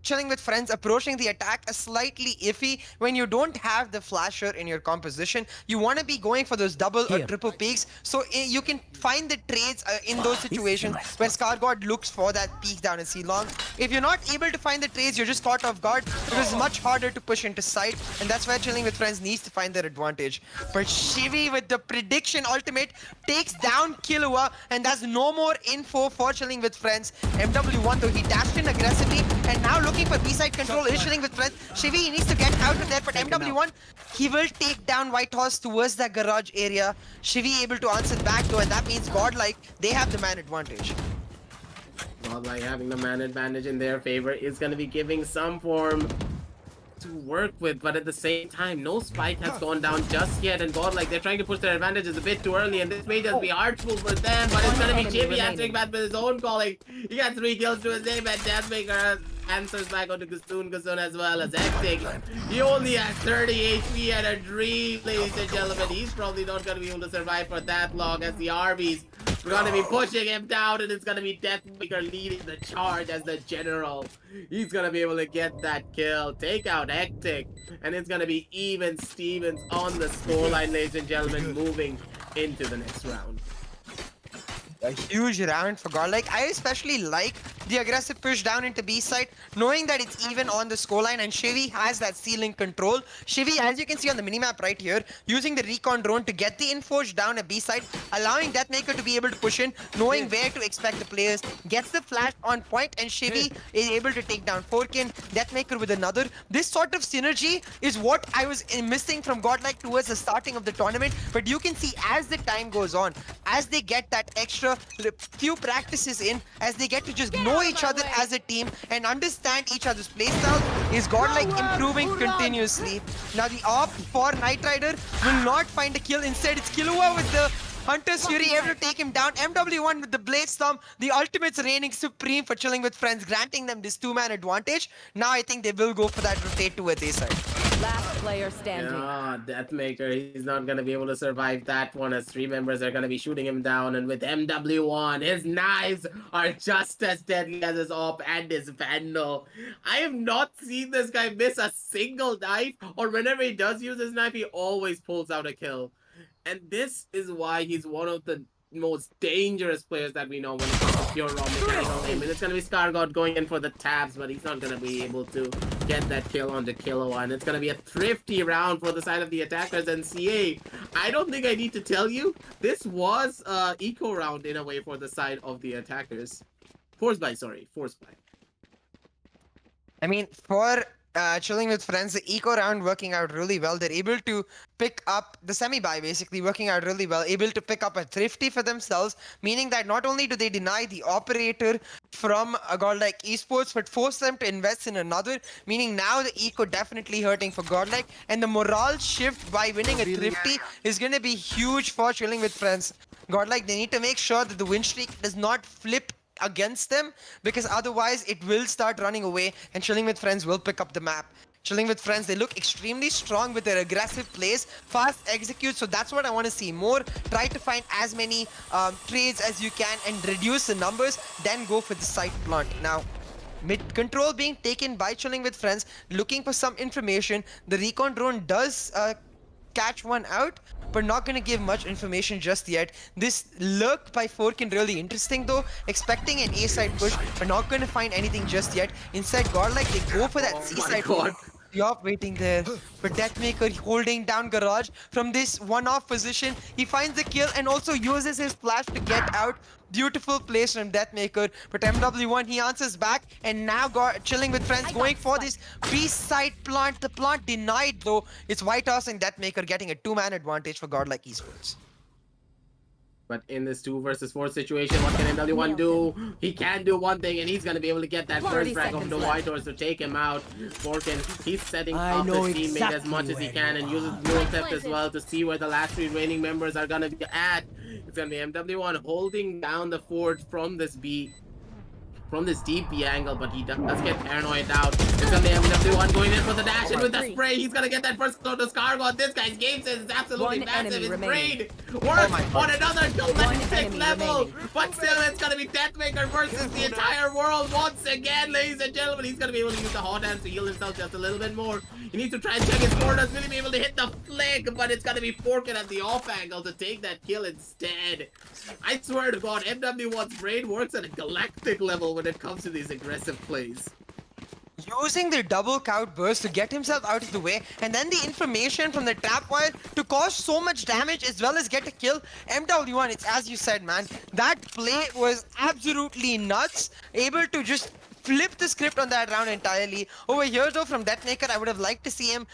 Chilling with Friends approaching the attack is slightly iffy when you don't have the flasher in your composition. You want to be going for those double or triple peaks, so you can find the trades in those situations where Scargod looks for that peak down in C-Long. If you're not able to find the trades, you're just caught off guard. It is much harder to push into sight, and that's where Chilling with Friends needs to find their advantage. But Shivi with the prediction ultimate takes down Killua, and that's no more info for Chilling with Friends. MW1 though, he dashed in aggressively, and now looking for B-side control is Chilling with Friends. Shivi, he needs to get out of there, but MW1, he will take down White Horse towards that garage area. Shivi able to answer back though, and that means Godlike, they have the man advantage. Godlike having the man advantage in their favor is going to be giving some form to work with, but at the same time, no spike has gone down just yet, and Godlike, they're trying to push their advantages a bit too early, and this may just be artful for them, but it's gonna be Jimmy answering back with his own calling. He got 3 kills to his name, and Deathmaker answers back onto Gazoon as well as Hectic. He only has 30 HP and a dream, ladies and gentlemen. He's probably not gonna be able to survive for that long as the Arby's are gonna be pushing him down, and it's gonna be Deathmaker leading the charge as the general. He's gonna be able to get that kill, take out Hectic, and it's gonna be even Stevens on the scoreline, ladies and gentlemen, moving into the next round. A huge round for Godlike. I especially like the aggressive push down into B side, knowing that it's even on the scoreline, and Shivi has that ceiling control. Shivi, as you can see on the minimap right here, using the recon drone to get the Inforge down at B side, allowing Deathmaker to be able to push in, knowing where to expect the players, gets the flash on point, and Shivi is able to take down Forkin, Deathmaker with another. This sort of synergy is what I was missing from Godlike towards the starting of the tournament, but you can see as the time goes on, as they get that extra few practices in, as they get to just know each other as a team and understand each other's playstyle, is Godlike improving continuously. Now the op for Knight Rider will not find a kill. Instead, it's Killua with the Hunter's Fury able to take him down. MW1 with the Blade Storm. The ultimate's reigning supreme for Chilling with Friends, granting them this 2-man advantage. Now I think they will go for that rotate towards A side. Last player standing. Ah, Deathmaker, he's not gonna be able to survive that one as 3 members are gonna be shooting him down, and with MW1, his knives are just as deadly as his op and his Vandal. I have not seen this guy miss a single knife, or whenever he does use his knife, he always pulls out a kill. And this is why he's one of the most dangerous players that we know when it comes to pure raw mechanical aim. And it's going to be Scargod going in for the tabs, but he's not going to be able to get that kill onto Killua. And it's going to be a thrifty round for the side of the attackers. And CA, I don't think I need to tell you, this was eco round in a way for the side of the attackers. Force buy. I mean, for Chilling with Friends, the eco round working out really well. They're able to pick up the semi-buy, basically working out really well, able to pick up a thrifty for themselves, meaning that not only do they deny the operator from a Godlike Esports, but force them to invest in another, meaning now the eco definitely hurting for Godlike, and the morale shift by winning a thrifty is going to be huge for Chilling with Friends. Godlike, they need to make sure that the win streak does not flip against them, because otherwise it will start running away and Chilling with Friends will pick up the map. Chilling with Friends, they look extremely strong with their aggressive plays, fast execute, so that's what I want to see more. Try to find as many trades as you can and reduce the numbers, then go for the side plant. Now, mid control being taken by Chilling with Friends, looking for some information. The recon drone does catch one out, but not gonna give much information just yet. This lurk by Forkin really interesting though. Expecting an A side push, but not gonna find anything just yet. Instead, Godlike, they go for that C side. Yup, waiting there. But Deathmaker holding down Garage from this one-off position. He finds the kill and also uses his flash to get out. Beautiful place from Deathmaker. But MW1, he answers back. And now chilling with friends, going for this B-side plant. The plant denied though. It's White House and Deathmaker getting a 2-man advantage for GODLIKE Esports. But in this 2 versus 4 situation, what can MW1 do? He can do one thing, and he's going to be able to get that first frag of the White Horse to take him out. Forkin, he's setting up his teammate as much as he can and uses dual theft as well to see where the last 3 remaining members are going to be at. It's going to be MW1 holding down the fort from this deep B angle, but he does get paranoid out. It's gonna be MW1 going in for the dash, and with the spray, he's gonna get that first clone to Scargo. This guy's game sense is absolutely massive. His brain works on another galactic level, but still, it's gonna be Deathmaker versus the entire world once again, ladies and gentlemen. He's gonna be able to use the hot hands to heal himself just a little bit more. He needs to try and check his corners, really be able to hit the flick, but it's gonna be Forkin at the off angle to take that kill instead. I swear to God, MW1's brain works at a galactic level when it comes to these aggressive plays. Using the double count burst to get himself out of the way, and then the information from the trap wire to cause so much damage as well as get a kill. MW1, it's as you said, man. That play was absolutely nuts. Able to just flip the script on that round entirely. Over here though, from Deathmaker, I would have liked to see him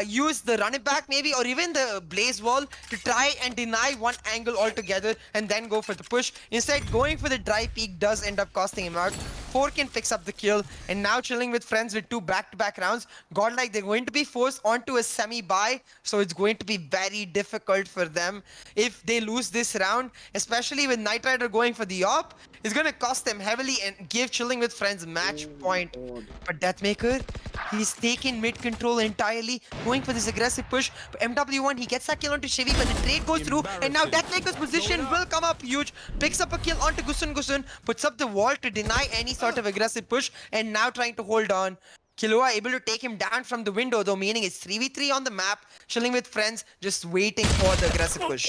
use the run it back maybe, or even the blaze wall to try and deny one angle altogether and then go for the push. Instead, going for the dry peek does end up costing him out. Forkin picks up the kill, and now chilling with friends with 2 back-to-back rounds. GODLIKE, they're going to be forced onto a semi-buy, so it's going to be very difficult for them if they lose this round, especially with Knight Rider going for the op. It's going to cost them heavily and give chilling with friends match point. But Deathmaker, he's taken mid control entirely, going for this aggressive push. But MW1, he gets that kill onto Chevy, but the trade goes through, and now Deathmaker's position will come up huge. Picks up a kill onto Gusun, puts up the wall to deny any sort of aggressive push, and now trying to hold on. Killua able to take him down from the window though, meaning it's 3v3 on the map, chilling with friends, just waiting for the aggressive push.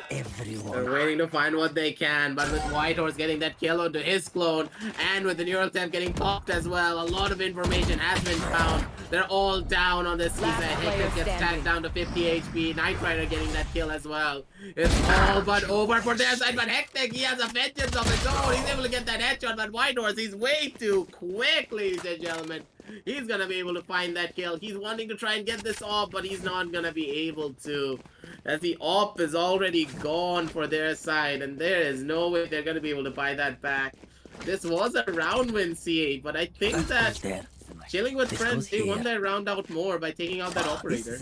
They're waiting to find what they can, but with White Horse getting that kill onto his clone, and with the neural temp getting popped as well, a lot of information has been found. They're all down on this season. Hectic gets tagged down to 50 HP. Knight Rider getting that kill as well. It's all but over for their side, but Hectic, he has a vengeance of his own. He's able to get that headshot, but White Horse, he's way too quick, ladies and gentlemen. He's gonna be able to find that kill. He's wanting to try and get this off, but he's not gonna be able to, as the op is already gone for their side, and there is no way they're gonna be able to buy that back. This was a round win, C8, but I think that chilling with friends, they won that round out more by taking out that operator.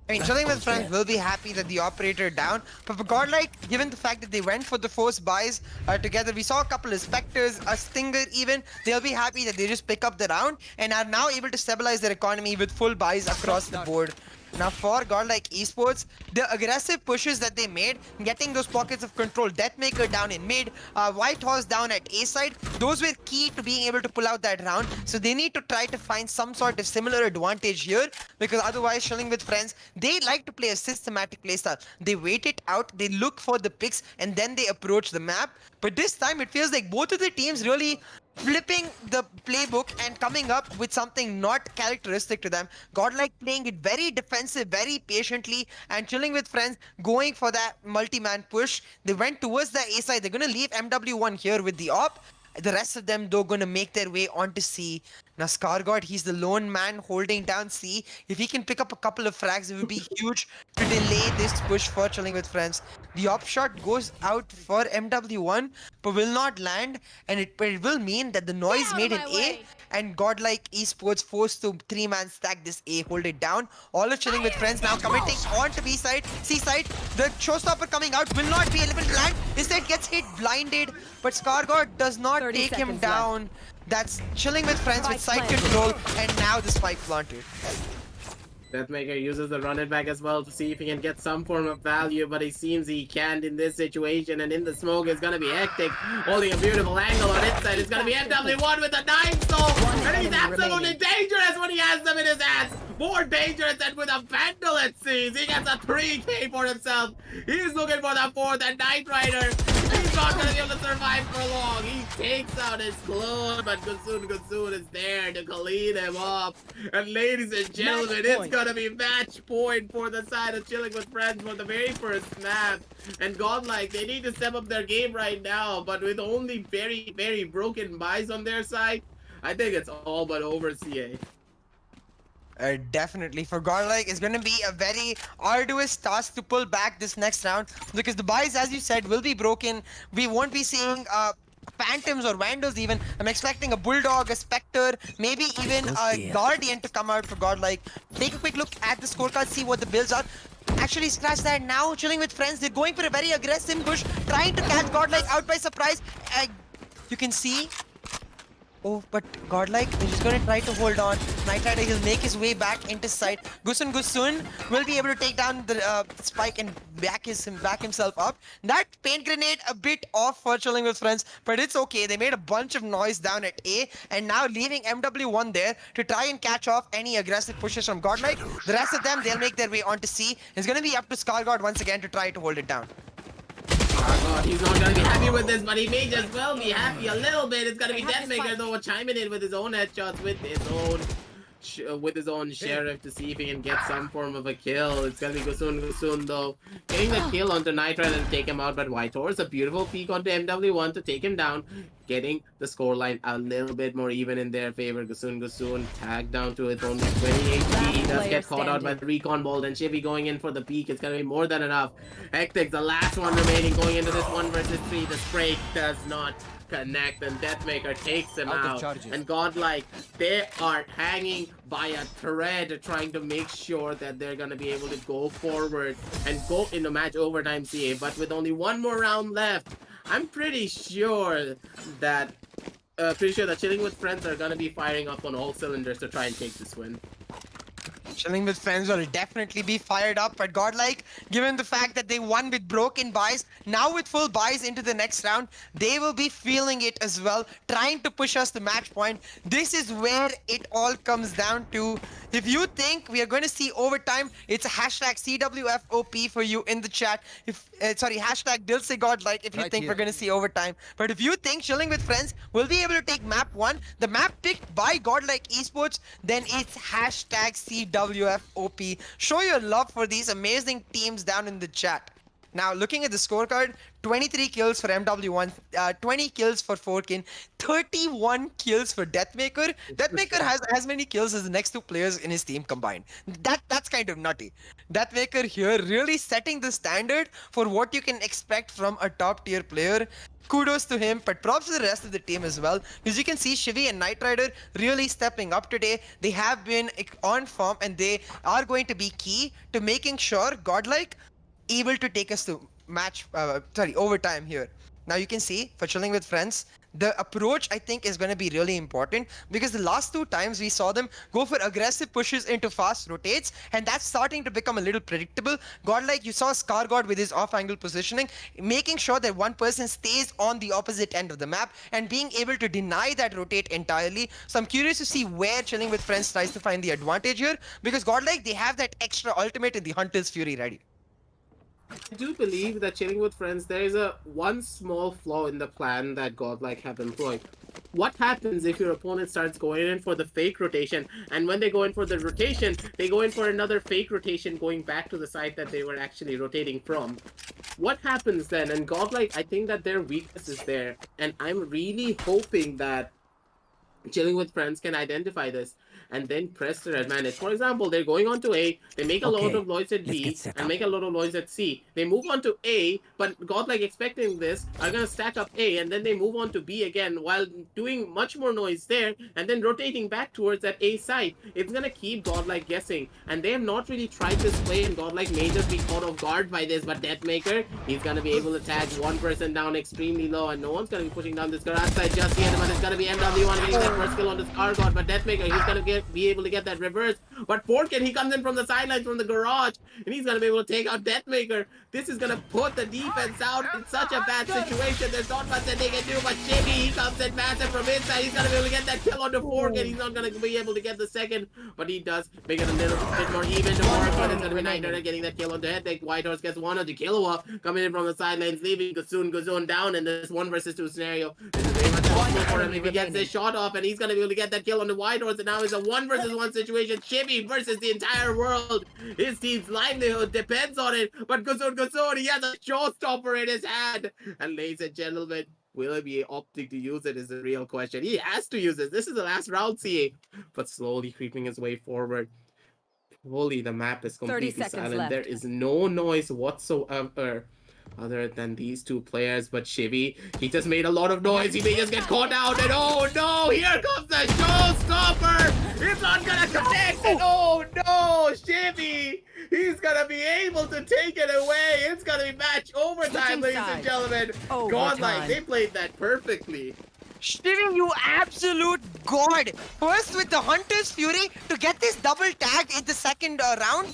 I mean, chilling with friends will be happy that the operator down, but for GODLIKE, given the fact that they went for the forced buys together, we saw a couple of Spectres, a Stinger even, they'll be happy that they just pick up the round and are now able to stabilize their economy with full buys across the board. Now for GODLIKE Esports, the aggressive pushes that they made, getting those pockets of control, Deathmaker down in mid, White Horse down at A side, those were key to being able to pull out that round. So they need to try to find some sort of similar advantage here, because otherwise, chilling with friends, they like to play a systematic playstyle. They wait it out, they look for the picks, and then they approach the map. But this time, it feels like both of the teams really flipping the playbook and coming up with something not characteristic to them. GODLIKE playing it very defensive, very patiently, and chilling with friends, going for that multi-man push. They went towards the A side. They're going to leave MW1 here with the op. The rest of them, though, going to make their way onto C. Now, Scargod, he's the lone man holding down C. If he can pick up a couple of frags, it would be huge to delay this push for chilling with friends. The op shot goes out for MW1, but will not land, and it will mean that the noise made in A, and GODLIKE Esports forced to 3-man stack this A, hold it down. All of chilling with friends now committing on to B side, C side. The showstopper coming out will not be able to land. Instead gets hit blinded, but Scargod does not take him down. That's chilling with friends with side control, and now the spike planted. Deathmaker uses the run it back as well to see if he can get some form of value, but it seems he can't in this situation, and in the smoke it's gonna be Hectic holding a beautiful angle on its side. It's gonna be MW1 with a knife, so and he's absolutely dangerous when he has has them in his hands. More dangerous than with a Vandal, it seems. He gets a 3K for himself. He's looking for the 4th, and Knight Rider. He's not gonna be able to survive for long. He takes out his clone, but Gusun is there to clean him up. And ladies and gentlemen, it's gonna be match point for the side of Chilling with Friends for the very first map. And Godlike, they need to step up their game right now, but with only very, very broken buys on their side, I think it's all but over, CA. Definitely. For Godlike, it's going to be a very arduous task to pull back this next round because the buys, as you said, will be broken. We won't be seeing Phantoms or Vandals even. I'm expecting a Bulldog, a Spectre, maybe even a Guardian to come out for Godlike. Take a quick look at the scorecard, see what the builds are. Actually, scratch that. Now, Chilling with Friends, they're going for a very aggressive push, trying to catch Godlike out by surprise. You can see. Oh, but Godlike, they're just going to try to hold on. Knight Rider, he'll make his way back into sight. Gusun will be able to take down the spike and back himself up. That paint grenade a bit off for Chilling with Friends, but it's okay. They made a bunch of noise down at A, and now leaving MW1 there to try and catch off any aggressive pushes from Godlike. The rest of them, they'll make their way onto C. It's going to be up to Scargod once again to try to hold it down. He's not gonna be happy with this, but he may just well be happy a little bit. It's gonna be Deathmaker though, chiming in with his own headshots, with his own sheriff to see if he can get some form of a kill. It's gonna be Gusun though, getting the kill onto Knight Rider and take him out, but Whitehorse a beautiful peek onto MW1 to take him down, getting the scoreline a little bit more even in their favor. Gusun tagged down to it, only 20 HP. He does get caught out by the recon bolt, and Shivy going in for the peek. It's gonna be more than enough. Hectic, the last one remaining, going into this 1 versus 3. The spray does not connect, and Deathmaker takes him out. And Godlike, they are hanging by a thread trying to make sure that they're gonna be able to go forward and go into match overtime, CA. But with only 1 more round left, I'm pretty sure that Chilling with Friends are gonna be firing up on all cylinders to try and take this win. Chilling with Friends will definitely be fired up, but Godlike, given the fact that they won with broken buys, now with full buys into the next round, they will be feeling it as well, trying to push us to match point. This is where it all comes down to. If you think we are going to see overtime, it's a hashtag CWFOP for you in the chat. Hashtag Dilse Godlike if you think we're going to see overtime. But if you think Chilling with Friends will be able to take map 1, the map picked by Godlike Esports, then it's hashtag CWFOP. Show your love for these amazing teams down in the chat. Now, looking at the scorecard, 23 kills for MW1, 20 kills for Forkin, 31 kills for Deathmaker. Deathmaker has as many kills as the next 2 players in his team combined. That's kind of nutty. Deathmaker here really setting the standard for what you can expect from a top tier player. Kudos to him, but props to the rest of the team as well. As you can see, Shivy and Knight Rider really stepping up today. They have been on form, and they are going to be key to making sure Godlike able to take us to overtime here. Now you can see for Chilling with Friends, the approach I think is going to be really important, because the last 2 times we saw them go for aggressive pushes into fast rotates, and that's starting to become a little predictable. Godlike, you saw Scargod with his off-angle positioning, making sure that one person stays on the opposite end of the map and being able to deny that rotate entirely. So I'm curious to see where Chilling with Friends tries to find the advantage here, because Godlike, they have that extra ultimate in the Hunter's Fury ready. I do believe that Chilling with Friends, there is one small flaw in the plan that Godlike have employed. What happens if your opponent starts going in for the fake rotation, and when they go in for the rotation, they go in for another fake rotation going back to the side that they were actually rotating from? What happens then? And Godlike, I think that their weakness is there, and I'm really hoping that Chilling with Friends can identify this and then press their advantage. For example, they're going on to A, they make a lot of noise at B, and make a lot of noise at C. They move on to A, but Godlike expecting this, are going to stack up A, and then they move on to B again, while doing much more noise there, and then rotating back towards that A side. It's going to keep Godlike guessing, and they have not really tried this play, and Godlike may just be caught off guard by this, but Deathmaker, he's going to be able to tag one person down extremely low, and no one's going to be pushing down this garage side just yet, but it's going to be MW1 getting the first kill on this Argon, but Deathmaker, he's gonna be able to get that reverse. But Forkin, he comes in from the sidelines from the garage, and he's gonna be able to take out Deathmaker. This is gonna put the defense out in such a bad situation. There's not much that they can do, but Jimmy, he comes in massive from inside. He's gonna be able to get that kill on the Forkin. He's not gonna be able to get the second, but he does make it a little bit more even to work, but it's gonna be Nightmare getting that kill on the head. White Horse gets one of the Killua coming in from the sidelines, leaving Guzun down in this 1 versus 2 scenario. This is very much possible for him if he gets this shot off, and he's gonna be able to get that kill on the White Horse, and now it's a 1 versus 1 situation. Chibi versus the entire world. His team's livelihood depends on it, but Guzun, he has a showstopper in his hand. And ladies and gentlemen, will he be opting to use it is the real question. He has to use it. This is the last round, CA, but slowly creeping his way forward. Holy, the map is completely silent. Left. There is no noise whatsoever other than these two players. But Shivy, he just made a lot of noise. He may just get caught out. And oh no, here comes the showstopper. It's not gonna connect. And oh no, Shivy, he's gonna be able to take it away. It's gonna be match overtime, ladies and gentlemen. Godlike, they played that perfectly. Shivy, you absolute god! First with the Hunter's Fury to get this double tag in the second round.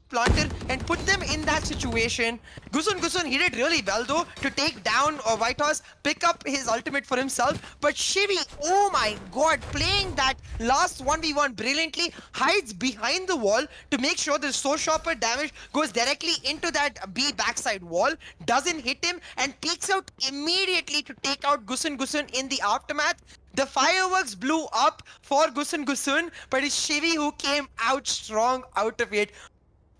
Planter and put them in that situation. Guzun, he did really well though to take down White Horse, pick up his ultimate for himself. But Shivy, oh my god, playing that last 1v1 brilliantly, hides behind the wall to make sure the Soul Shopper damage goes directly into that B backside wall, doesn't hit him, and peeks out immediately to take out Guzun in the aftermath. The fireworks blew up for Guzun, but it's Shivy who came out strong out of it.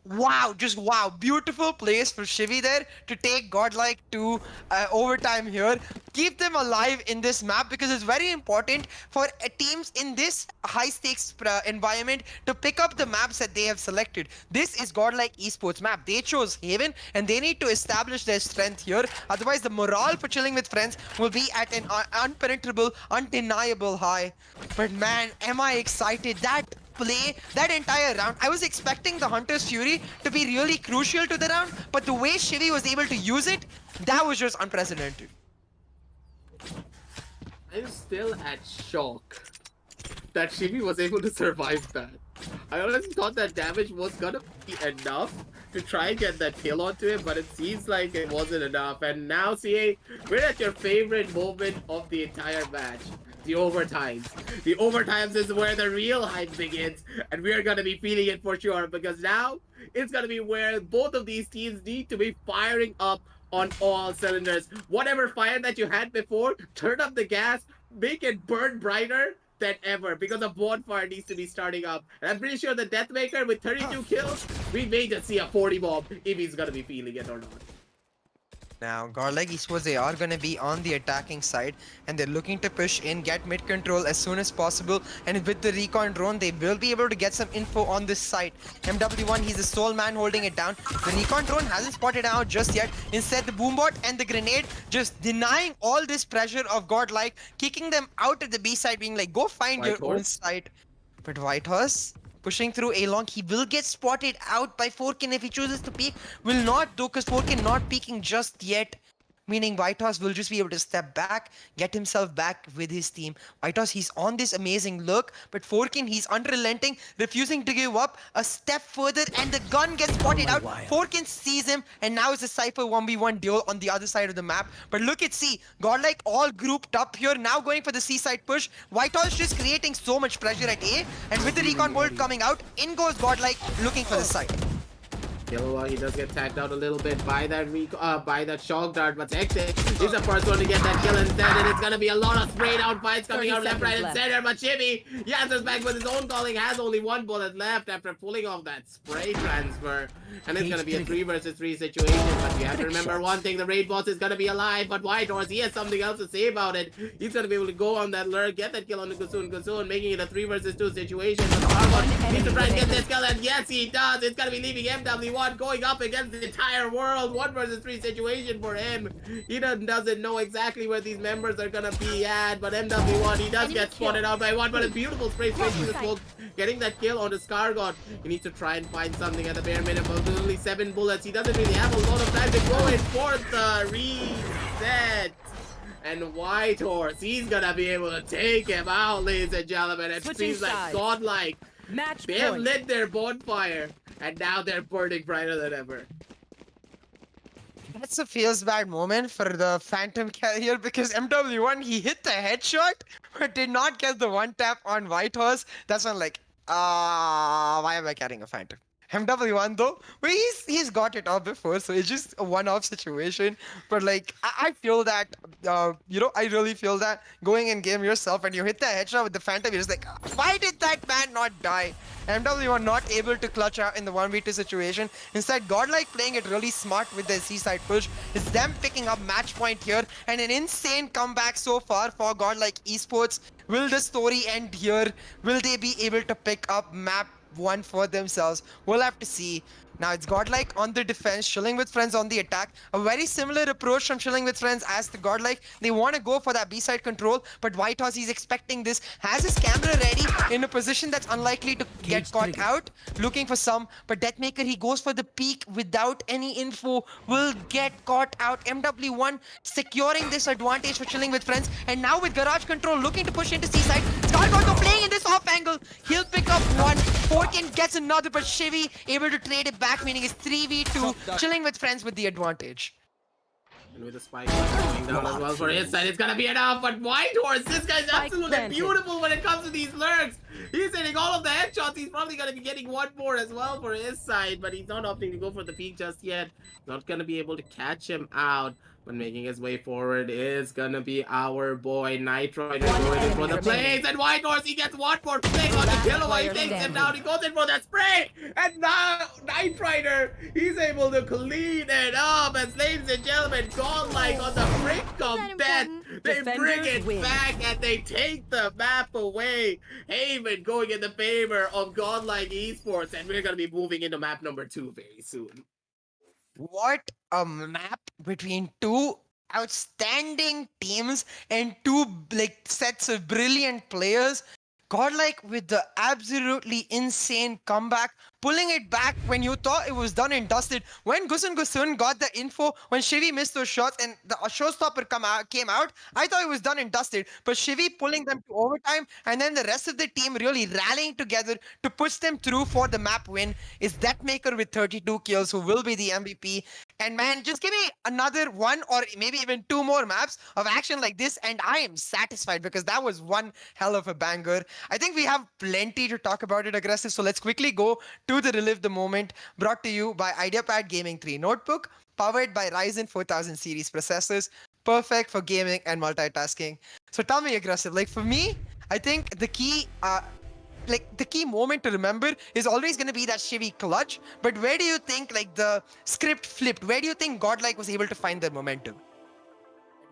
Wow, just wow. Beautiful place for Shivy there to take Godlike to overtime here. Keep them alive in this map because it's very important for teams in this high-stakes environment to pick up the maps that they have selected. This is Godlike Esports map. They chose Haven and they need to establish their strength here. Otherwise, the morale for Chilling with Friends will be at an unpenetrable, undeniable high. But man, am I excited. That entire round, I was expecting the Hunter's Fury to be really crucial to the round, but the way Shivy was able to use it, that was just unprecedented. I'm still at shock that Shivy was able to survive that. I honestly thought that damage was gonna be enough to try and get that kill onto him, but it seems like it wasn't enough. And now, CA, we're at your favorite moment of the entire match. The overtimes. The overtimes is where the real hype begins, and we're gonna be feeling it for sure, because now it's gonna be where both of these teams need to be firing up on all cylinders. Whatever fire that you had before, turn up the gas, make it burn brighter than ever, because a bonfire needs to be starting up. And I'm pretty sure the Deathmaker with 32 kills, we may just see a 40 bomb if he's gonna be feeling it or not. Now, Godlike Esports, they are going to be on the attacking side and they're looking to push in, get mid control as soon as possible. And with the recon drone, they will be able to get some info on this side. MW1, he's the sole man holding it down. The recon drone hasn't spotted out just yet. Instead, the boombot and the grenade just denying all this pressure of Godlike, kicking them out at the B side, being like, go find your own side. But White Horse pushing through A long, he will get spotted out by Forkin if he chooses to peek. Will not though, because Forkin not peeking just yet. Meaning White Horse will just be able to step back, get himself back with his team. White Horse, he's on this amazing look, but Forkin, he's unrelenting, refusing to give up a step further, and the gun gets spotted out. Forkin sees him, and now it's a Cypher 1v1 duel on the other side of the map. But look at C, Godlike all grouped up here, now going for the C side push. White Horse just creating so much pressure at A, and with the recon bolt coming out, in goes Godlike looking for the side. Killua, he does get tagged out a little bit by that shock dart, but Hectic is the first one to get that kill instead, and it's gonna be a lot of sprayed out fights coming out left, right, and center. But Chibi, he answers back with his own calling, has only one bullet left after pulling off that spray transfer, and it's gonna be a 3 versus 3 situation. But you have to remember one thing: the raid boss is gonna be alive, but White Horse, he has something else to say about it. He's gonna be able to go on that lurk, get that kill on the Guzun, making it a 3 versus 2 situation. But Armor needs to try and get this kill, and yes, he does. It's gonna be leaving MW1 MW1 going up against the entire world. 1 versus 3 situation for him. He doesn't know exactly where these members are gonna be at, but MW1, he does get spotted out by one, but a beautiful spray straight through the smoke. Getting that kill on the Scargod. He needs to try and find something at the bare minimum. There's only 7 bullets. He doesn't really have a lot of time to go in for the reset. And Whitehorse, he's gonna be able to take him out, ladies and gentlemen. It Switching seems like sides. godlike. Match They have point. lit their bonfire, and now they're burning brighter than ever. That's a feels bad moment for the Phantom carrier because MW1 he hit the headshot but did not get the one tap on Whitehorse. That's when like, why am I carrying a Phantom? MW1 though, well, he's got it off before, so it's just a one-off situation. But like, I feel that, I really feel that going in game yourself and you hit the headshot with the Phantom, you're just like, why did that man not die? MW1 not able to clutch out in the 1v2 situation. Instead, Godlike playing it really smart with their seaside push. It's them picking up match point here and an insane comeback so far for Godlike Esports. Will the story end here? Will they be able to pick up map 1 for themselves? We'll have to see. Now it's Godlike on the defense, Chilling with Friends on the attack. A very similar approach from Chilling with Friends as the Godlike. They want to go for that B-side control, but Whitehorse, he's expecting this. Has his camera ready in a position that's unlikely to get caught out. Looking for some, but Deathmaker, he goes for the peek without any info. Will get caught out. MW1 securing this advantage for Chilling with Friends. And now with Garage Control looking to push into C-side. Scargotto playing in this off angle. He'll pick up one. Forkin gets another, but Shivy able to trade it back, meaning it's 3v2. Chilling with Friends with the advantage. And with the spike going down as well for his side, it's gonna be enough. But Whitehorse, this guy's absolutely planted. beautiful when it comes to these lurks. He's hitting all of the headshots. He's probably gonna be getting one more as well for his side, but he's not opting to go for the peak just yet. Not gonna be able to catch him out. But making his way forward is gonna be our boy Nitroid going in for the plays, and Whitehorse, he gets one more fling on the kill. He takes him down, he goes in for that spray, and now Nitrider, he's able to clean it up. As ladies and gentlemen, Godlike on the brink of death, they bring it back and they take the map away. Haven going in the favor of Godlike Esports, and we're gonna be moving into map number 2 very soon. What a map between two outstanding teams and two like sets of brilliant players. Godlike with the absolutely insane comeback, pulling it back when you thought it was done and dusted. When Gusun got the info, when Shivy missed those shots and the showstopper came out, I thought it was done and dusted. But Shivy pulling them to overtime and then the rest of the team really rallying together to push them through for the map win is Deathmaker with 32 kills, who will be the MVP. And man, just give me another one or maybe even 2 more maps of action like this and I am satisfied, because that was one hell of a banger. I think we have plenty to talk about it, Aggressive, so let's quickly go to the Relive the Moment, brought to you by Ideapad Gaming 3 Notebook, powered by Ryzen 4000 series processors, perfect for gaming and multitasking. So tell me, Aggressive, like for me, I think the key moment to remember is always going to be that Shivy clutch. But where do you think like the script flipped? Where do you think Godlike was able to find their momentum?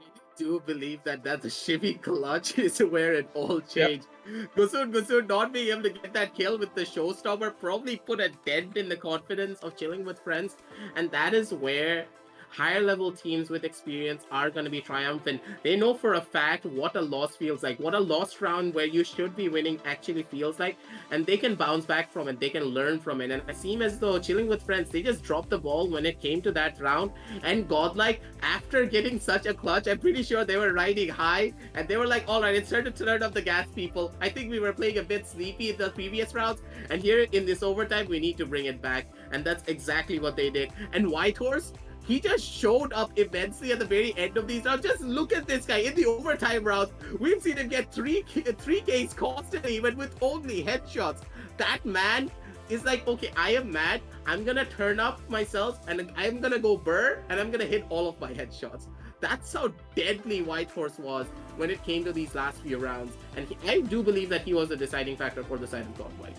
I do believe that the Shivy clutch is where it all changed. Gusun not being able to get that kill with the showstopper probably put a dent in the confidence of Chilling with Friends, and that is where higher level teams with experience are going to be triumphant. They know for a fact what a loss feels like, what a lost round where you should be winning actually feels like, and they can bounce back from it, they can learn from it. And it seems as though Chilling with Friends, they just dropped the ball when it came to that round, and Godlike, after getting such a clutch, I'm pretty sure they were riding high, and they were like, alright, it's time to turn up the gas, people. I think we were playing a bit sleepy in the previous rounds, and here in this overtime, we need to bring it back. And that's exactly what they did. And Whitehorse, he just showed up immensely at the very end of these rounds. Just look at this guy in the overtime rounds. We've seen him get 3 Ks constantly, even with only headshots. That man is like, okay, I am mad. I'm gonna turn up myself and I'm gonna go burr and I'm gonna hit all of my headshots. That's how deadly Whitehorse was when it came to these last few rounds. And I do believe that he was a deciding factor for the side of Godlike.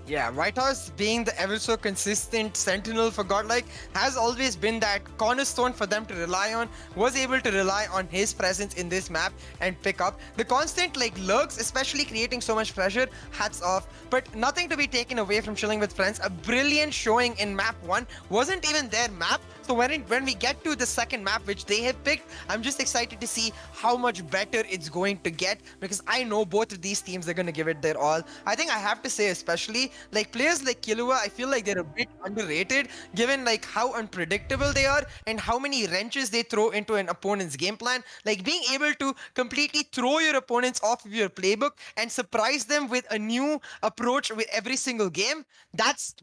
Yeah, White House being the ever so consistent sentinel for Godlike has always been that cornerstone for them to rely on, was able to rely on his presence in this map and pick up. The constant like lurks, especially creating so much pressure, hats off. But nothing to be taken away from Chilling with Friends. A brilliant showing in map 1 wasn't even their map. So when we get to the second map, which they have picked, I'm just excited to see how much better it's going to get because I know both of these teams are going to give it their all. I think I have to say, especially like players like Killua, I feel like they're a bit underrated given like how unpredictable they are and how many wrenches they throw into an opponent's game plan. Like being able to completely throw your opponents off of your playbook and surprise them with a new approach with every single game. That's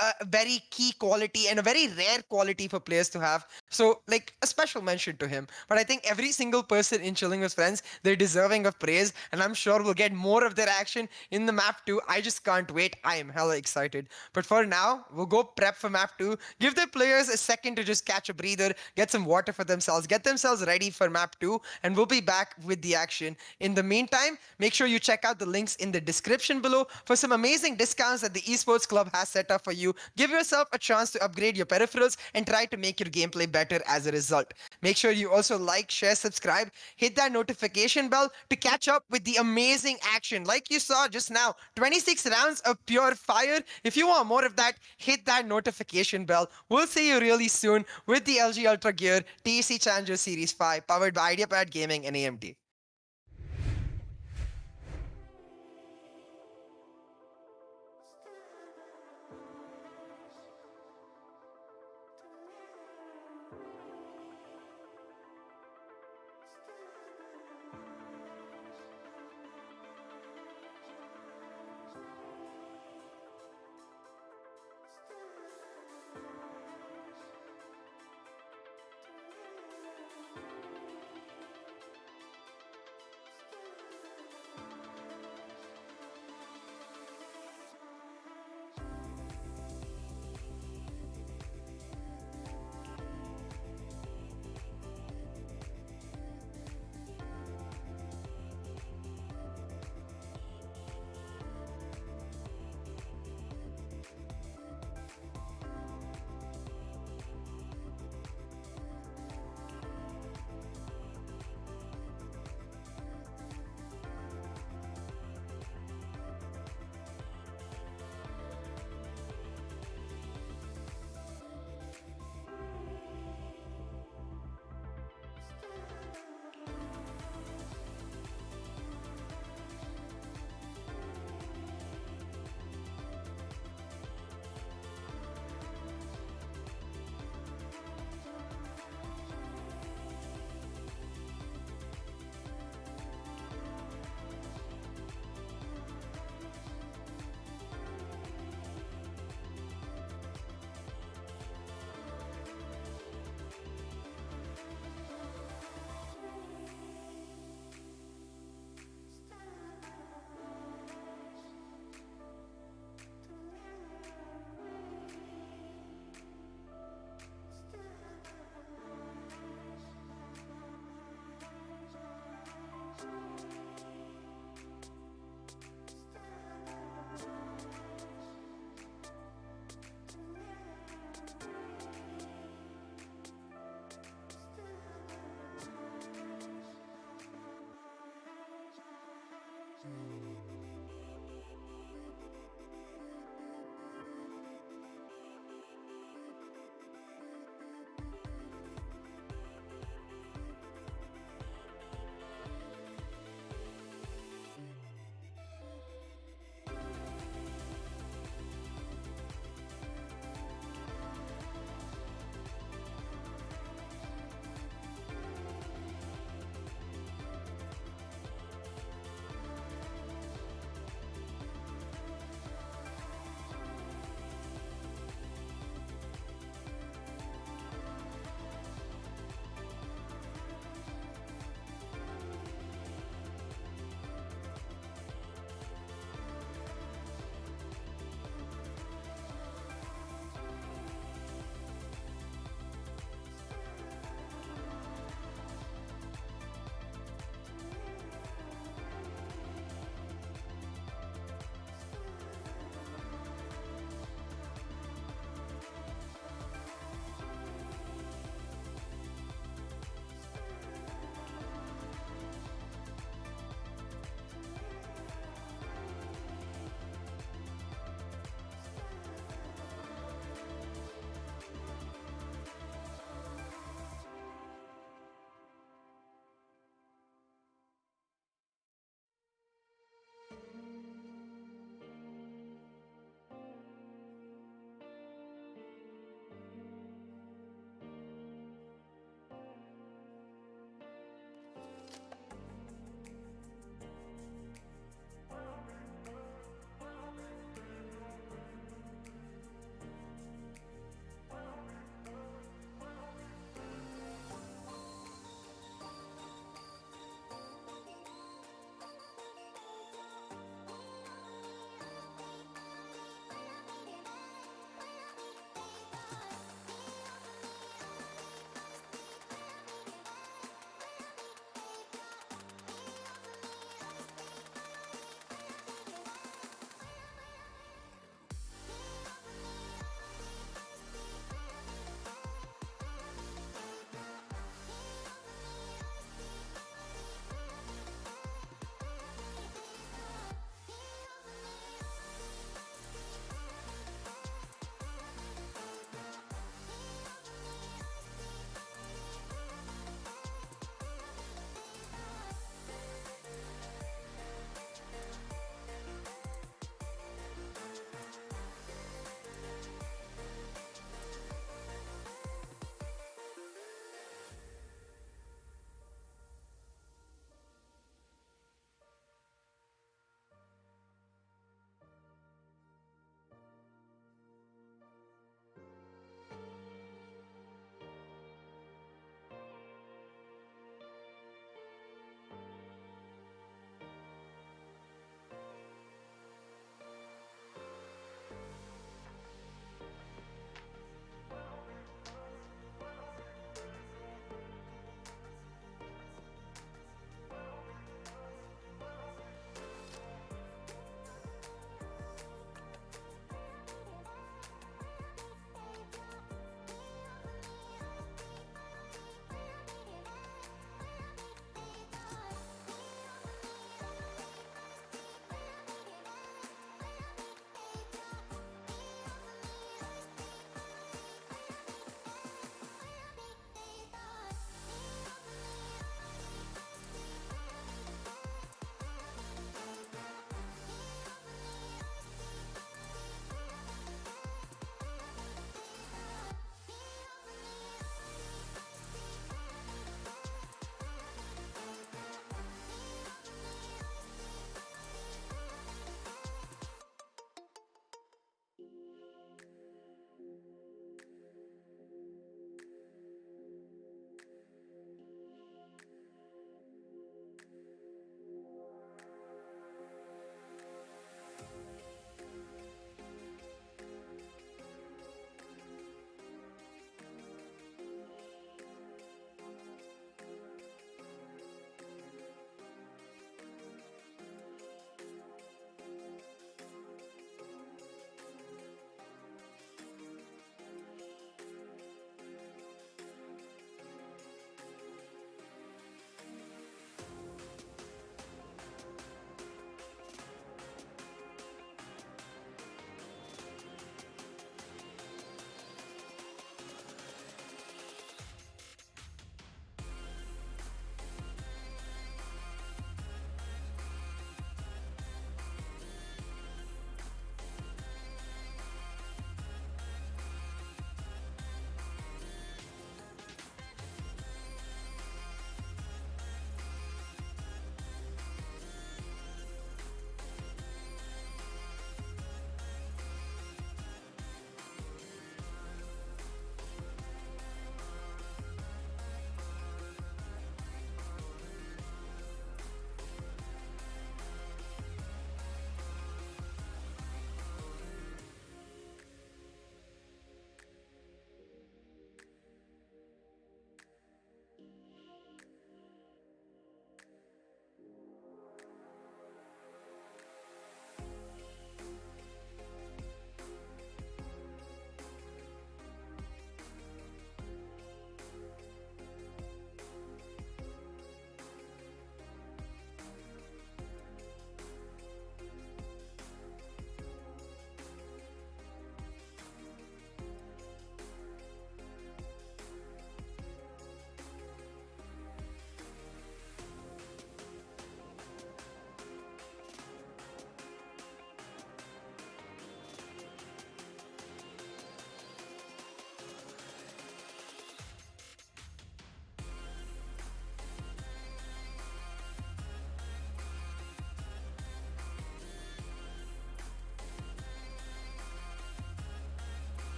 a very key quality and a very rare quality for players to have. So like a special mention to him. But I think every single person in Chilling with Friends, they're deserving of praise, and I'm sure we'll get more of their action in the map 2. I just can't wait. I am hella excited. But for now, we'll go prep for map 2. Give the players a second to just catch a breather, get some water for themselves, get themselves ready for map 2, and we'll be back with the action. In the meantime, make sure you check out the links in the description below for some amazing discounts that the Esports Club has set up for you. Give yourself a chance to upgrade your peripherals and try to make your gameplay better as a result. Make sure you also like, share, subscribe, hit that notification bell to catch up with the amazing action. Like you saw just now, 26 rounds of pure fire. If you want more of that, hit that notification bell. We'll see you really soon with the LG Ultragear TEC Challenger Series 5 powered by Ideapad Gaming and AMD.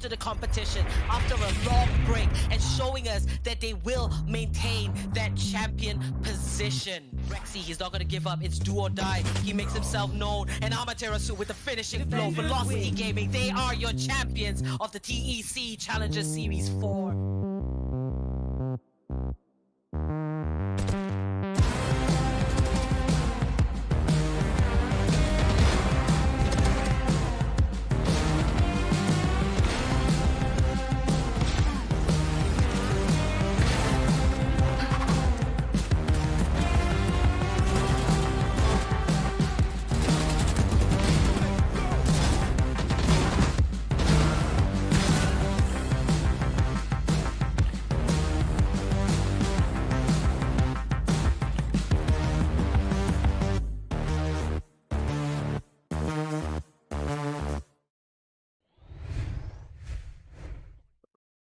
into the competition after a long break and showing us that they will maintain that champion position. Rexy, he's not gonna give up. It's do or die. He makes himself known. And Amaterasu with the finishing blow. Velocity Gaming, they are your champions of the TEC Challenger Series 4.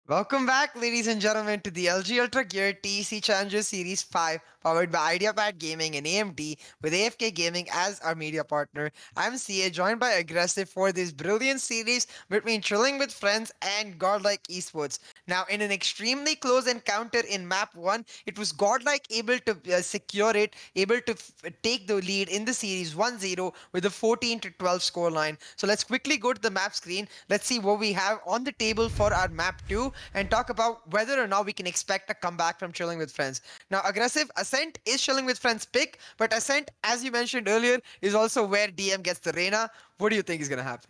Welcome back, ladies and gentlemen, to the LG Ultragear TEC Challenger Series 5, powered by Ideapad Gaming and AMD, with AFK Gaming as our media partner. I'm CA, joined by Aggressive for this brilliant series between Chilling with Friends and Godlike Esports. Now, in an extremely close encounter in Map 1, it was Godlike able to secure it, able to take the lead in the series 1-0 with a 14-12 scoreline. So let's quickly go to the map screen. Let's see what we have on the table for our Map 2 and talk about whether or not we can expect a comeback from Chilling with Friends. Now, Aggressive, Ascent is Chilling with Friends' pick, but Ascent, as you mentioned earlier, is also where DM gets the Reyna. What do you think is going to happen?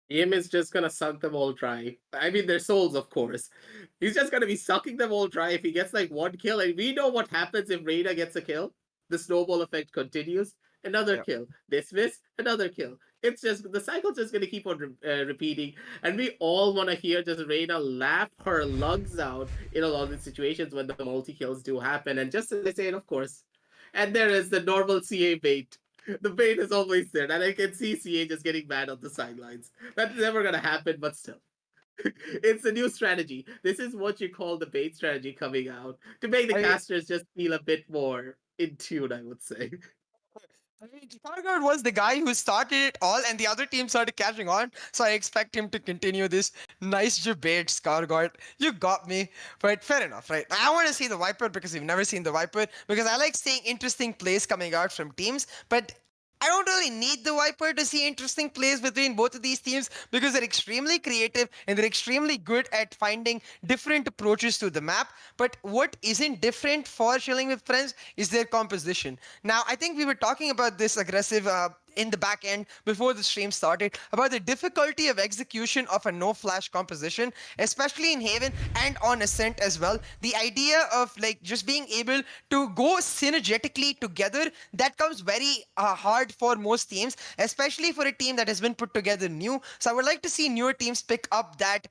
Him is just gonna suck them all dry. I mean, their souls, of course. He's just gonna be sucking them all dry if he gets like one kill. And we know what happens if Reyna gets a kill. The snowball effect continues. Another kill. Dismiss. Another kill. It's just the cycle's just gonna keep on repeating, and we all want to hear just Reyna laugh her lungs out in a lot of the situations when the multi kills do happen. And just as I say it, of course. And there is the normal CA bait. The bait is always there, and I can see CA just getting mad on the sidelines. That's never gonna happen, but still. It's a new strategy. This is what you call the bait strategy coming out to make the casters just feel a bit more in tune, I would say. I mean, Scargard was the guy who started it all, and the other team started catching on. So I expect him to continue this nice debate, Scargard. You got me, but fair enough, right? I want to see the Viper because we've never seen the Viper, because I like seeing interesting plays coming out from teams, but I don't really need the Viper to see interesting plays between both of these teams because they're extremely creative and they're extremely good at finding different approaches to the map. But what isn't different for Chilling with Friends is their composition. Now, I think we were talking about this Aggressive in the back end before the stream started about the difficulty of execution of a no flash composition, especially in Haven and on Ascent as well. The idea of like just being able to go synergetically together, that comes very hard for most teams, especially for a team that has been put together new. So I would like to see newer teams pick up that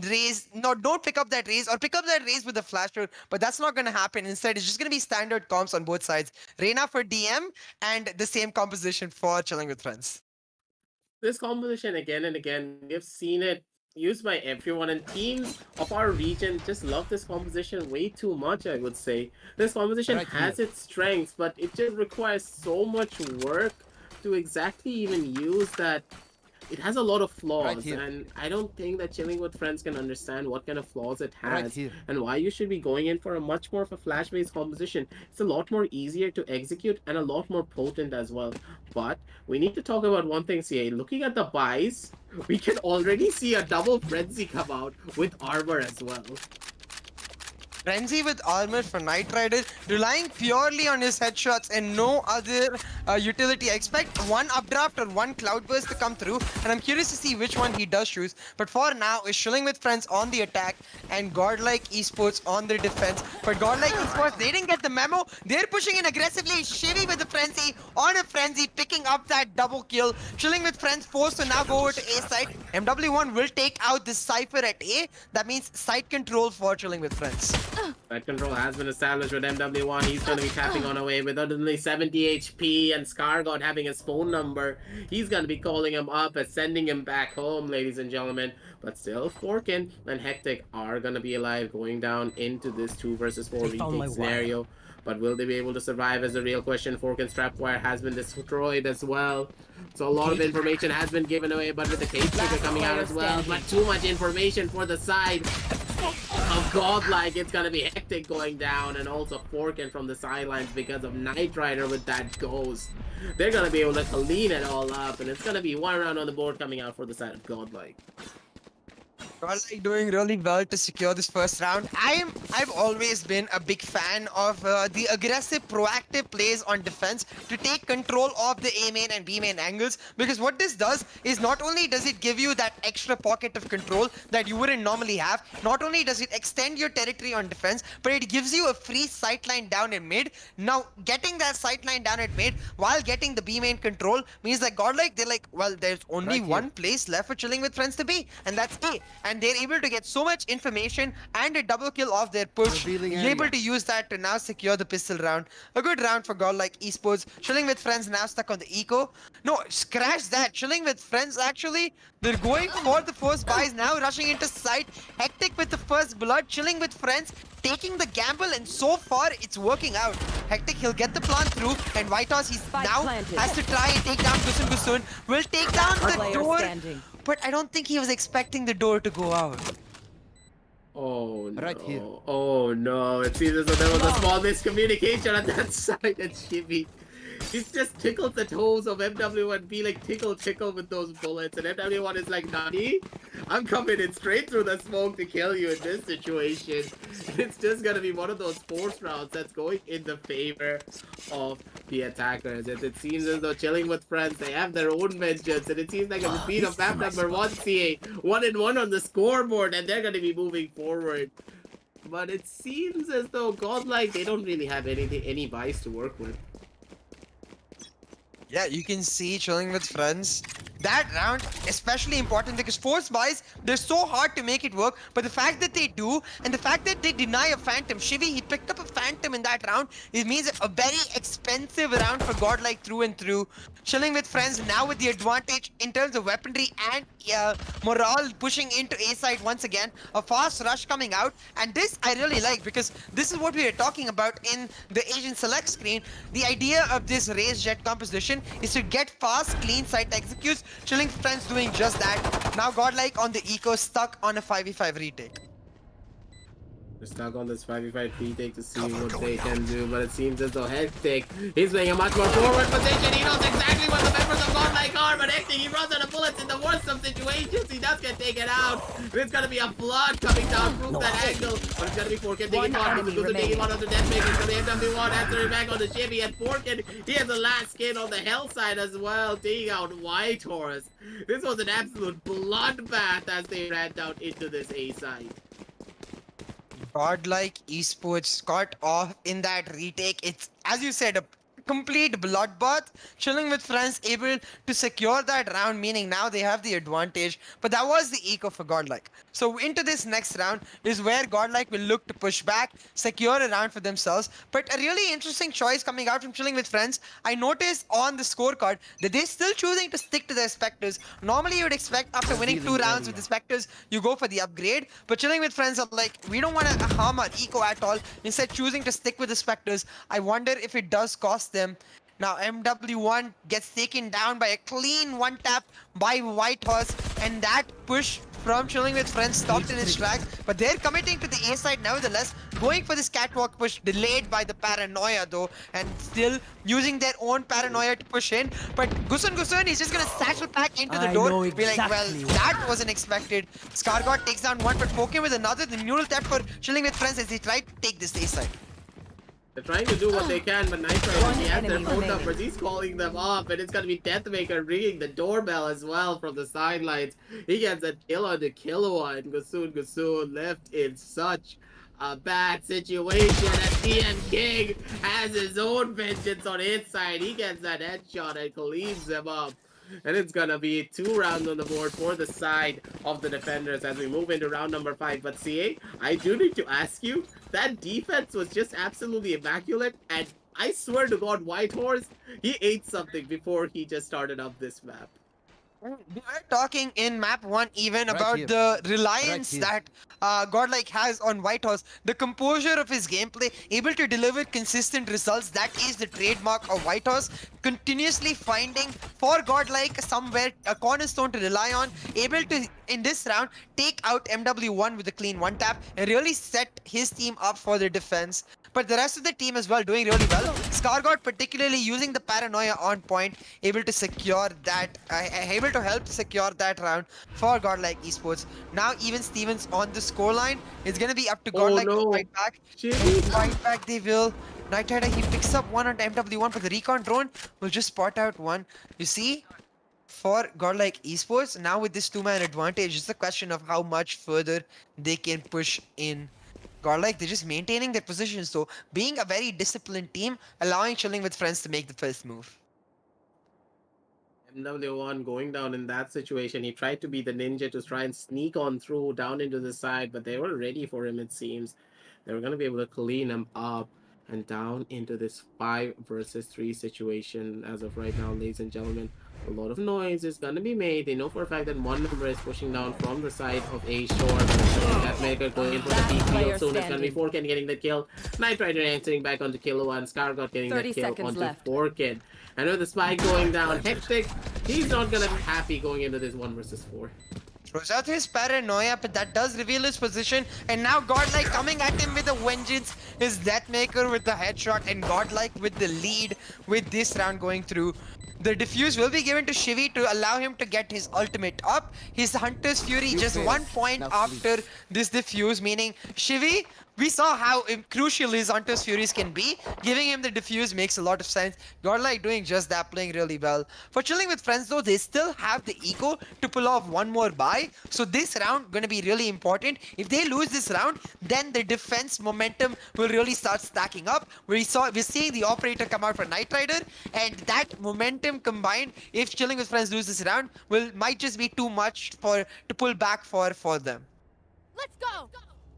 raise. No, don't pick up that raise, or pick up that raise with a flasher, but that's not going to happen. Instead, it's just going to be standard comps on both sides. Reyna for DM and the same composition for Chilling with Friends. This composition again and again, we've seen it used by everyone, and teams of our region just love this composition way too much, I would say. This composition has its strengths, but it just requires so much work to exactly even use that. It has a lot of flaws, and I don't think that Chilling with Friends can understand what kind of flaws it has and why you should be going in for a much more of a flash-based composition. It's a lot more easier to execute and a lot more potent as well. But we need to talk about one thing, CA. Looking at the buys, we can already see a double Frenzy come out with armor as well. Frenzy with armor for Knight Rider, relying purely on his headshots and no other utility. I expect one updraft or one cloudburst to come through, and I'm curious to see which one he does choose. But for now, is Chilling with Friends on the attack and Godlike Esports on the defense. But Godlike Esports, they didn't get the memo. They're pushing in aggressively. Shivy with the Frenzy on a Frenzy, picking up that double kill. Chilling with Friends forced to now go over to A side. MW1 will take out this Cypher at A. That means side control for Chilling with Friends. Side control has been established with MW1. He's going to be tapping on away with only 70 HP, and Scargod having his phone number. He's going to be calling him up and sending him back home, ladies and gentlemen. But still, Forkin and Hectic are going to be alive, going down into this 2 versus 4 retake scenario. But will they be able to survive is the real question. Fork and Strapwire has been destroyed as well. So a lot of information has been given away, but with the cage trigger coming out as well. But too much information for the side of Godlike. It's gonna be hectic going down, and also Forkin from the sidelines because of Knight Rider with that ghost. They're gonna be able to clean it all up, and it's gonna be one round on the board coming out for the side of Godlike. Godlike doing really well to secure this first round. I've always been a big fan of the aggressive, proactive plays on defense to take control of the A main and B main angles, because what this does is not only does it give you that extra pocket of control that you wouldn't normally have, not only does it extend your territory on defense, but it gives you a free sightline down in mid. Now, getting that sightline down at mid while getting the B main control means that Godlike, they're like, well, there's only one place left for Chilling with Friends to be, and that's A. And they're able to get so much information and a double kill off their push. You're able to use that to now secure the pistol round. A good round for Godlike Esports. Chilling with Friends now stuck on the eco. No, scratch that. Chilling with Friends actually, they're going for the first buys now, rushing into sight. Hectic with the first blood. Chilling with Friends, taking the gamble, and so far it's working out. Hectic, he'll get the plant through, and White Horse, he's now has to try and take down Gusun. Gusun will take down the door. But I don't think he was expecting the door to go out. Oh no. Right here. Oh no. It seems as though there was a small miscommunication on that side, and Shibby. He just tickles the toes of MW1, be like tickle with those bullets, and MW1 is like, Nani? I'm coming in straight through the smoke to kill you in this situation. It's just gonna be one of those force rounds that's going in the favor of the attackers. And it seems as though Chilling with Friends, they have their own vengeance, and it seems like a repeat of map number 1 CA. 1-1 on the scoreboard, and they're gonna be moving forward. But it seems as though Godlike, they don't really have any buys to work with. Yeah, you can see Chilling with Friends. That round, especially important because force buys, they're so hard to make it work. But the fact that they do, and the fact that they deny a Phantom, Shivy, he picked up a Phantom in that round. It means a very expensive round for Godlike through and through. Chilling with Friends now with the advantage in terms of weaponry and morale, pushing into A side once again. A fast rush coming out, and this I really like because this is what we were talking about in the Asian Select screen. The idea of this raised jet composition is to get fast, clean site executes. Chilling Friends doing just that. Now Godlike on the eco, stuck on a 5v5 retake. They're stuck on this 5v5 retake to see what they can do, but it seems as though Hectic, he's playing a much more forward position. He knows exactly what the members of Godlike are, but Hectic, he runs out of bullets in the worst of situations. He does get taken out. It's gonna be a flood coming down through that angle, but it's gonna be Forkin taking one. Gusun taking one on the death maker. It's gonna be MW1 answering back on the Chivy, and Forkin, he has the last skin on the hell side as well, taking out White Horse. This was an absolute bloodbath as they ran down into this A side. Godlike Esports got off in that retake. It's, as you said, a complete bloodbath. Chilling with Friends able to secure that round, meaning now they have the advantage. But that was the eco for Godlike. So into this next round is where Godlike will look to push back, secure a round for themselves. But a really interesting choice coming out from Chilling with Friends. I noticed on the scorecard that they're still choosing to stick to their Spectres. Normally you would expect after winning 2 rounds with the Spectres, you go for the upgrade. But Chilling with Friends are like, we don't want to harm our eco at all. Instead choosing to stick with the Spectres. I wonder if it does cost them. Now MW1 gets taken down by a clean one tap by White Horse, and that push from Chilling with Friends stopped in its tracks. But they're committing to the A side nevertheless, going for this catwalk push, delayed by the paranoia though, and still using their own paranoia to push in. But Gusun, he's just gonna satchel back into the door. Be like, well, that wasn't expected. Scargott takes down one, but Poking with another. The neural theft for Chilling with Friends as they try to take this A side. They're trying to do what they can, but Knight Rider, he has their phone numbers. He's calling them up, and it's gonna be Deathmaker ringing the doorbell as well from the sidelines. He gets a kill on the Killua, and Gusun left in such a bad situation. And TM King has his own vengeance on his side. He gets that headshot and cleans them up. And it's gonna be 2 rounds on the board for the side of the defenders as we move into round number 5. But CA, I do need to ask you, that defense was just absolutely immaculate, and I swear to God, White Horse, he ate something before he just started up this map. We were talking in map 1 even about here. the reliance here. that Godlike has on Whitehorse. The composure of his gameplay, able to deliver consistent results. That is the trademark of Whitehorse. Continuously finding for Godlike somewhere a cornerstone to rely on. Able to, in this round, take out MW1 with a clean one tap and really set his team up for the defense. But the rest of the team as well doing really well. Scargod particularly using the paranoia on point, able to secure that, able to help secure that round for Godlike Esports. Now even Stevens on the scoreline. It's gonna be up to Oh Godlike to no. fight back. Chili. Fight back they will. Night Rider, he picks up one on MW1, but the recon drone will just spot out one. You see? For Godlike Esports, now with this two-man advantage, it's a question of how much further they can push in. Godlike, they're just maintaining their positions though, being a very disciplined team, allowing Chilling with Friends to make the first move. MW1 going down in that situation. He tried to be the ninja to try and sneak on through down into the side, but they were ready for him, it seems. They were going to be able to clean him up and down into this 5 versus 3 situation as of right now, ladies and gentlemen. A lot of noise is going to be made. They know for a fact that one member is pushing down from the side of A shore. Deathmaker going in for the peak field soon. It's going to be Forkin getting the kill. Night Rider answering back onto Killua and Scargod getting the 30 kill seconds onto left. Forkin. And with the spike going down, Hectic, he's not going to be happy going into this 1 versus 4. Throws out his paranoia, but that does reveal his position. And now Godlike coming at him with a vengeance. His Deathmaker with the headshot and Godlike with the lead with this round going through. The defuse will be given to Shivi to allow him to get his ultimate up. His Hunter's Fury just 1 point after this defuse, meaning Shivi, we saw how crucial his Hunter's Furies can be. Giving him the defuse makes a lot of sense. Godlike doing just that, playing really well. For Chilling with Friends though, they still have the eco to pull off one more buy. So this round gonna be really important. If they lose this round, then the defense momentum will really start stacking up. We're seeing the operator come out for Night Rider, and that momentum combined, if Chilling with Friends lose this round, might just be too much to pull back for them. Let's go.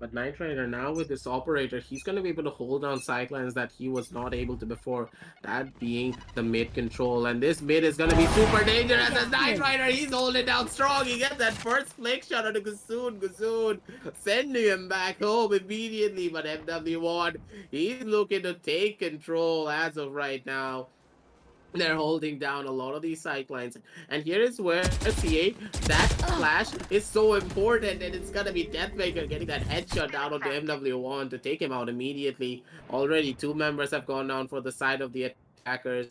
But Knight Rider now with this operator, he's going to be able to hold down sidelines that he was not able to before. That being the mid control. And this mid is going to be super dangerous as Knight Rider, he's holding down strong. He gets that first flick shot on the Gazoon, sending him back home immediately. But MW1, he's looking to take control as of right now. They're holding down a lot of these sidelines. And here is where CA, that flash is so important, and it's gonna be Deathmaker getting that headshot down on the MW1 to take him out immediately. Already 2 members have gone down for the side of the attackers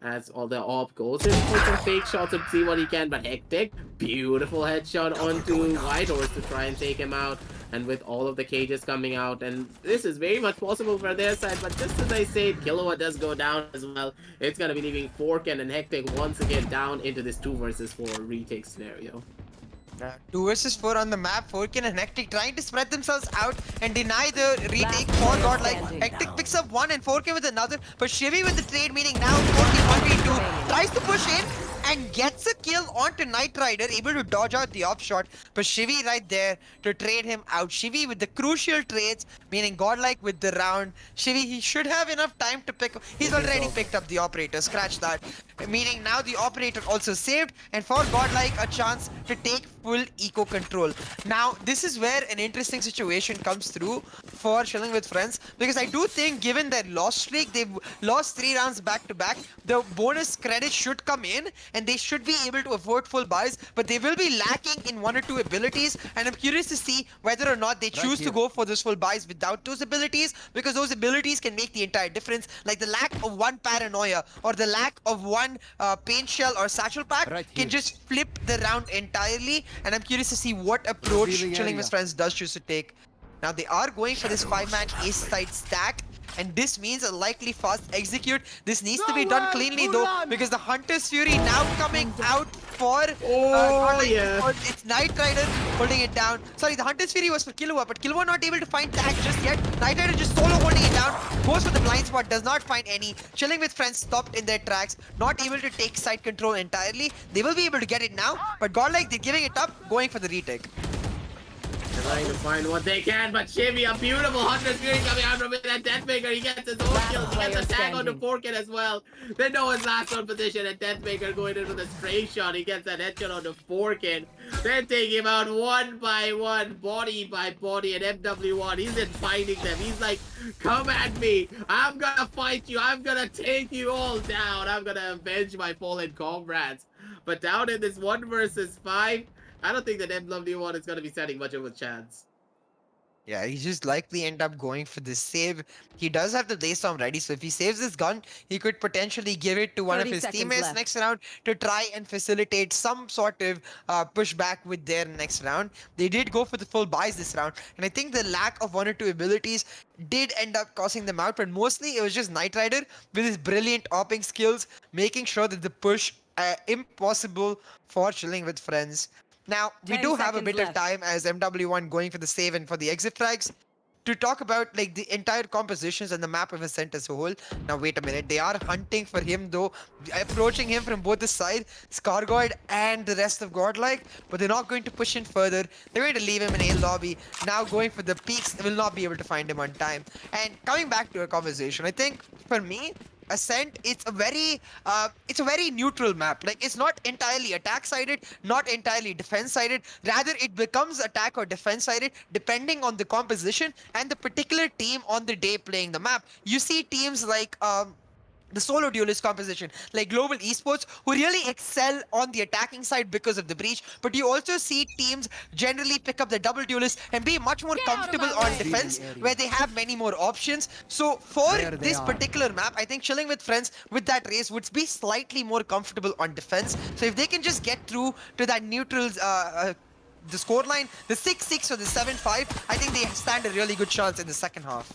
as all the op goes in for some fake shots to see what he can, but Hectic, beautiful headshot onto Whitehorse to try and take him out. And with all of the cages coming out, and this is very much possible for their side, but just as I said, Killua does go down as well. It's gonna be leaving Forkin and Hectic once again down into this 2 versus 4 retake scenario. 2 versus 4 on the map. Forkin and Hectic trying to spread themselves out and deny the retake for Godlike. Hectic picks up one and Forkin with another, but Shivi with the trade, meaning now Forkin 1v2 tries to push in and gets a kill onto Night Rider, able to dodge out the off shot, but Shivi right there to trade him out. Shivi with the crucial trades, meaning Godlike with the round. Shivi, he should have enough time to pick up. He's already picked up the operator, scratch that. Meaning now the operator also saved, and for Godlike a chance to take full eco control. Now this is where an interesting situation comes through for Chilling with Friends, because I do think given their loss streak, they've lost 3 rounds back to back, the bonus credit should come in and they should be able to afford full buys, but they will be lacking in 1 or 2 abilities, and I'm curious to see whether or not they choose to go for those full buys without those abilities, because those abilities can make the entire difference, like the lack of 1 paranoia or the lack of 1 paint shell or satchel pack can just flip the round entirely, and I'm curious to see what approach Chilling with Friends does choose to take. Now they are going for this 5-man ace side stack, and this means a likely fast execute. This needs to be done cleanly though, because the Hunter's Fury now coming out for it's Night Rider holding it down. Sorry, the Hunter's Fury was for Killua, but Killua not able to find tag just yet. Night Rider just solo holding it down, goes for the blind spot, does not find any. Chilling with Friends stopped in their tracks, not able to take side control entirely. They will be able to get it now, but Godlike, they're giving it up, going for the retake. Trying to find what they can, but Shimmy, a beautiful Hunter Fury coming out from it. And Deathmaker, he gets his own kills. He gets a tag on the Forkit as well. Then no one's last on position, and Deathmaker going in with a stray shot. He gets that headshot on the Forkit. Then take him out one by one, body by body, and MW1, he's in fighting them. He's like, come at me. I'm gonna fight you. I'm gonna take you all down. I'm gonna avenge my fallen comrades. But down in this 1 versus 5, I don't think that MW1 is going to be standing much of a chance. Yeah, he just likely end up going for the save. He does have the Daystorm ready, so if he saves his gun, he could potentially give it to one of 30 his seconds teammates left. next round to try and facilitate some sort of pushback with their next round. They did go for the full buys this round, and I think the lack of 1 or 2 abilities did end up costing them out, but mostly it was just Knight Rider with his brilliant opping skills, making sure that the push impossible for Chilling with Friends. Now, we 10 do have a seconds bit left. of time as MW1 going for the save and for the exit frags to talk about like the entire compositions and the map of Ascent as a whole. Now, wait a minute. They are hunting for him though, approaching him from both the side, Skargoid and the rest of Godlike, but they're not going to push in further. They're going to leave him in A lobby. Now going for the peaks, they will not be able to find him on time. And coming back to our conversation, I think for me, Ascent, it's a very neutral map. Like, it's not entirely attack sided, not entirely defense sided. Rather, it becomes attack or defense sided depending on the composition and the particular team on the day playing the map. You see teams like the solo duelist composition, like Global Esports, who really excel on the attacking side because of the breach, but you also see teams generally pick up the double duelist and be much more comfortable on defense, where they have many more options. So for this particular map, I think Chilling with Friends with that race would be slightly more comfortable on defense. So if they can just get through to that neutrals the scoreline, the 6-6 or the 7-5, I think they stand a really good chance in the second half.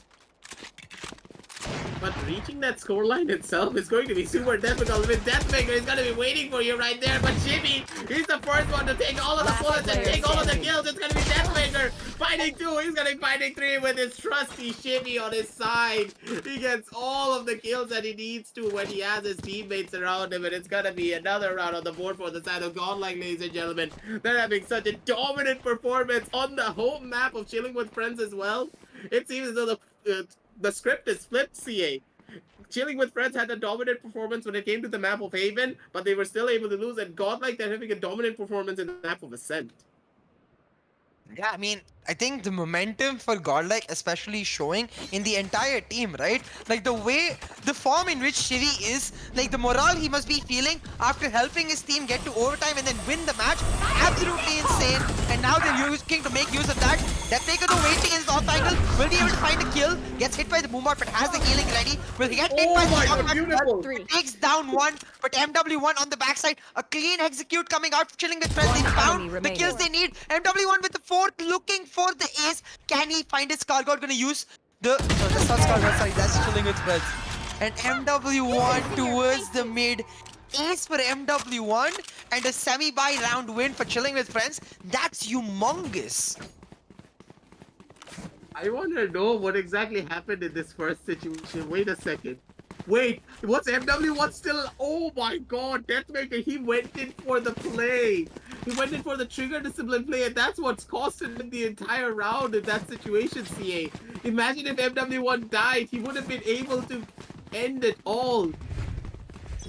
But reaching that scoreline itself is going to be super difficult. With Deathmaker, he's going to be waiting for you right there. But Shimmy, he's the first one to take all of the bullets and take all of the kills. It's going to be Deathmaker fighting 2. He's going to be fighting 3 with his trusty Shimmy on his side. He gets all of the kills that he needs to when he has his teammates around him. And it's going to be another round on the board for the side of Godlike, ladies and gentlemen. They're having such a dominant performance on the home map of Chilling with Friends as well. It seems as though the script is flipped, CA. Chilling with Friends had a dominant performance when it came to the map of Haven, but they were still able to lose, and Godlike, they're having a dominant performance in the map of Ascent. Yeah, I mean, I think the momentum for Godlike especially showing in the entire team, right? Like the way, the form in which Shivi is, like the morale he must be feeling after helping his team get to overtime and then win the match, absolutely insane. And now they're looking to make use of that. Deathmaker though waiting in his off angle, will be able to find a kill, gets hit by the boombot but has the healing ready, will get hit by the shotgun, beautiful. takes down 1, but MW1 on the backside, a clean execute coming out for Chilling with Friends. They found the kills they need. MW1 with the 4th looking for the ace. Can he find his Skargoid? Gonna use the... No, that's not Skargoid, sorry, that's Chilling with Friends. And MW1 towards the mid. Ace for MW1 and a semi-buy round win for Chilling with Friends. That's humongous. I want to know what exactly happened in this first situation. Wait a second. Wait, what's MW1 still? Oh my god, Deathmaker, he went in for the play. He went in for the trigger discipline play, and that's what's costed him the entire round in that situation, CA. Imagine if MW1 died, he would have been able to end it all.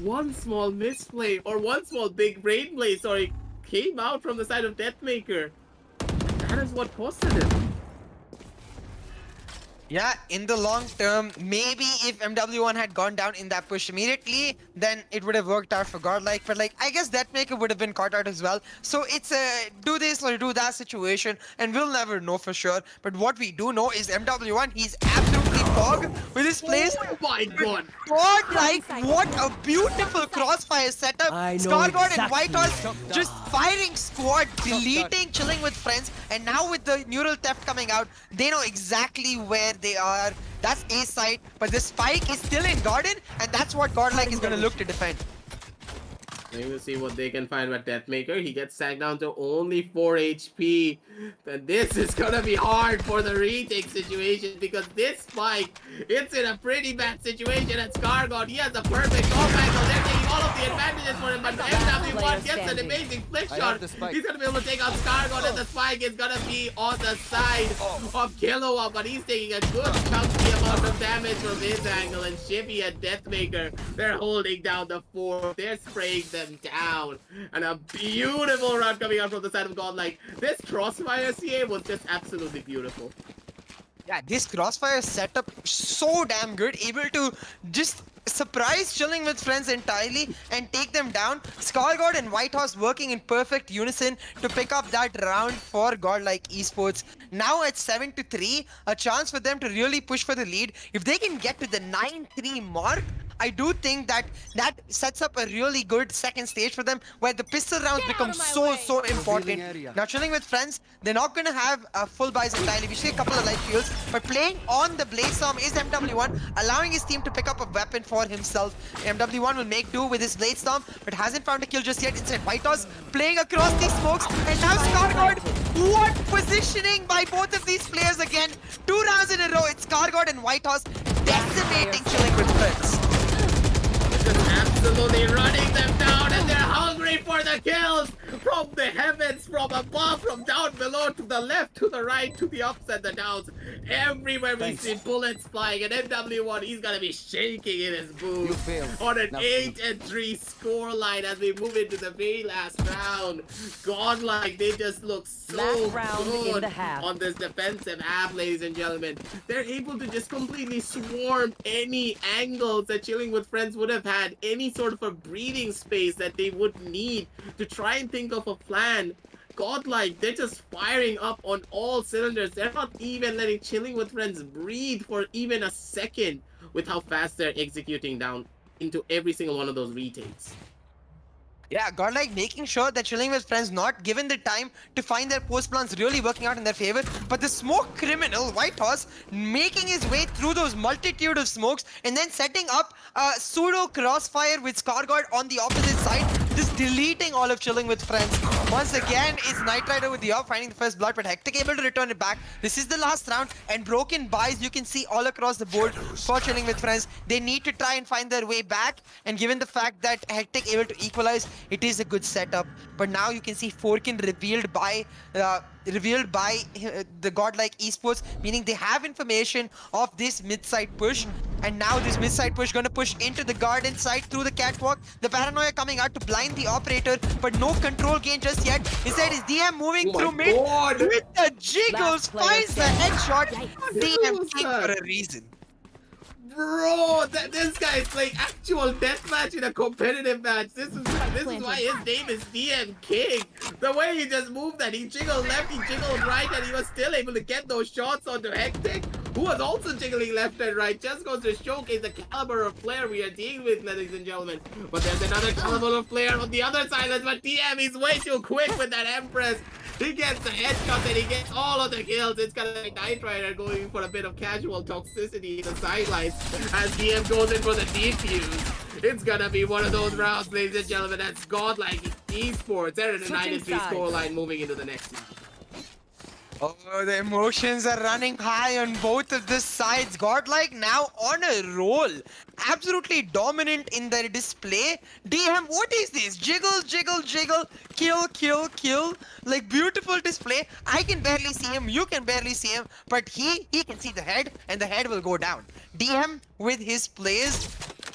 One small misplay, or one small big brain play, sorry, came out from the side of Deathmaker. That is what costed him. Yeah, in the long term, maybe if MW1 had gone down in that push immediately, then it would have worked out for Godlike. But like, I guess Deathmaker would have been caught out as well. So it's a do this or do that situation, and we'll never know for sure. But what we do know is MW1, he's absolutely fogged with his plays. Oh my god! Godlike, what a beautiful crossfire setup. Skargoid and Whitehorse just firing squad, deleting Chilling with Friends, and now with the neural theft coming out, they know exactly where they are. That's A side, but the spike is still in Garden, and that's what Godlike is going to look to defend. Let me see what they can find with Deathmaker. He gets sacked down to only 4 HP. Then this is gonna be hard for the retake situation because this spike, it's in a pretty bad situation at Scargod. He has a perfect off angle. They're taking all of the advantages for him, but MW1 gets an amazing flick shot. He's gonna be able to take out Scargod, and the spike is gonna be on the side of Killua, but he's taking a good chunky amount of damage from his angle, and Shippy and Deathmaker, they're holding down the 4. They're spraying them down, and a beautiful run coming out from the side of Godlike. This crossfire CA was just absolutely beautiful. Yeah, this crossfire setup so damn good, able to just surprise Chilling with Friends entirely and take them down. Scargod and Whitehorse working in perfect unison to pick up that round for Godlike Esports. Now at 7-3, a chance for them to really push for the lead. If they can get to the 9-3 mark, I do think that that sets up a really good second stage for them, where the pistol rounds become so important. Now Chilling with Friends, they're not going to have full buys entirely. We see a couple of light shields, but playing on the Blaze Storm is MW1, allowing his team to pick up a weapon for himself. MW1 will make do with his Blade Storm, but hasn't found a kill just yet. Instead, Whitehorse playing across these smokes, and now Scargod. What positioning by both of these players again? 2 rounds in a row. It's Scargod and Whitehorse decimating Chilling with Friends. Just absolutely running them down, and they're hungry for the kills from the heavens, from above, from down below, to the left, to the right, to the ups and the downs. Everywhere we see bullets flying, and MW1, he's gonna be shaking in his boots on an 8-3 scoreline as we move into the very last round. Godlike, they just look so good on this defensive half, ladies and gentlemen. They're able to just completely swarm any angles that Chilling with Friends would have had, any sort of a breathing space that they would need to try and think of a plan. Godlike, they're just firing up on all cylinders. They're not even letting Chilling with Friends breathe for even a second with how fast they're executing down into every single one of those retakes. Yeah, Godlike making sure that Chilling with Friends not given the time to find their post plans really working out in their favor. But the smoke criminal, Whitehorse, making his way through those multitude of smokes and then setting up a pseudo crossfire with Scargod on the opposite side, just deleting all of Chilling with Friends. Once again, it's Knight Rider with the off, finding the first blood, but Hectic able to return it back. This is the last round, and broken buys you can see all across the board for Chilling with Friends. They need to try and find their way back, and given the fact that Hectic able to equalize, it is a good setup. But now you can see Forkin revealed by the Godlike Esports, meaning they have information of this mid-side push, and now this mid-side push gonna push into the garden side through the catwalk. The paranoia coming out to blind the operator, but no control gain just yet. Instead is DM moving through mid with the jiggles, finds the headshot. DM king for a reason. Bro, this guy is playing actual deathmatch in a competitive match. This is why his name is DM King. The way he just moved that, he jiggled left, he jiggled right, and he was still able to get those shots onto Hectic, who was also jiggling left and right. Just goes to showcase the caliber of player we are dealing with, ladies and gentlemen. But there's another caliber of player on the other side. That's what DM, he's way too quick with that Empress. He gets the headshot and he gets all of the kills. It's kind of like Knight Rider going for a bit of casual toxicity in the sidelines as DM goes in for the defuse. It's gonna be one of those rounds, ladies and gentlemen. That's Godlike Esports. They're in a 9-3 scoreline moving into the next one. Oh, the emotions are running high on both of the sides. Godlike now on a roll. Absolutely dominant in their display. DM, what is this? Jiggle, jiggle, jiggle. Kill, kill, kill. Like, beautiful display. I can barely see him. You can barely see him. But he can see the head, and the head will go down. DM with his plays.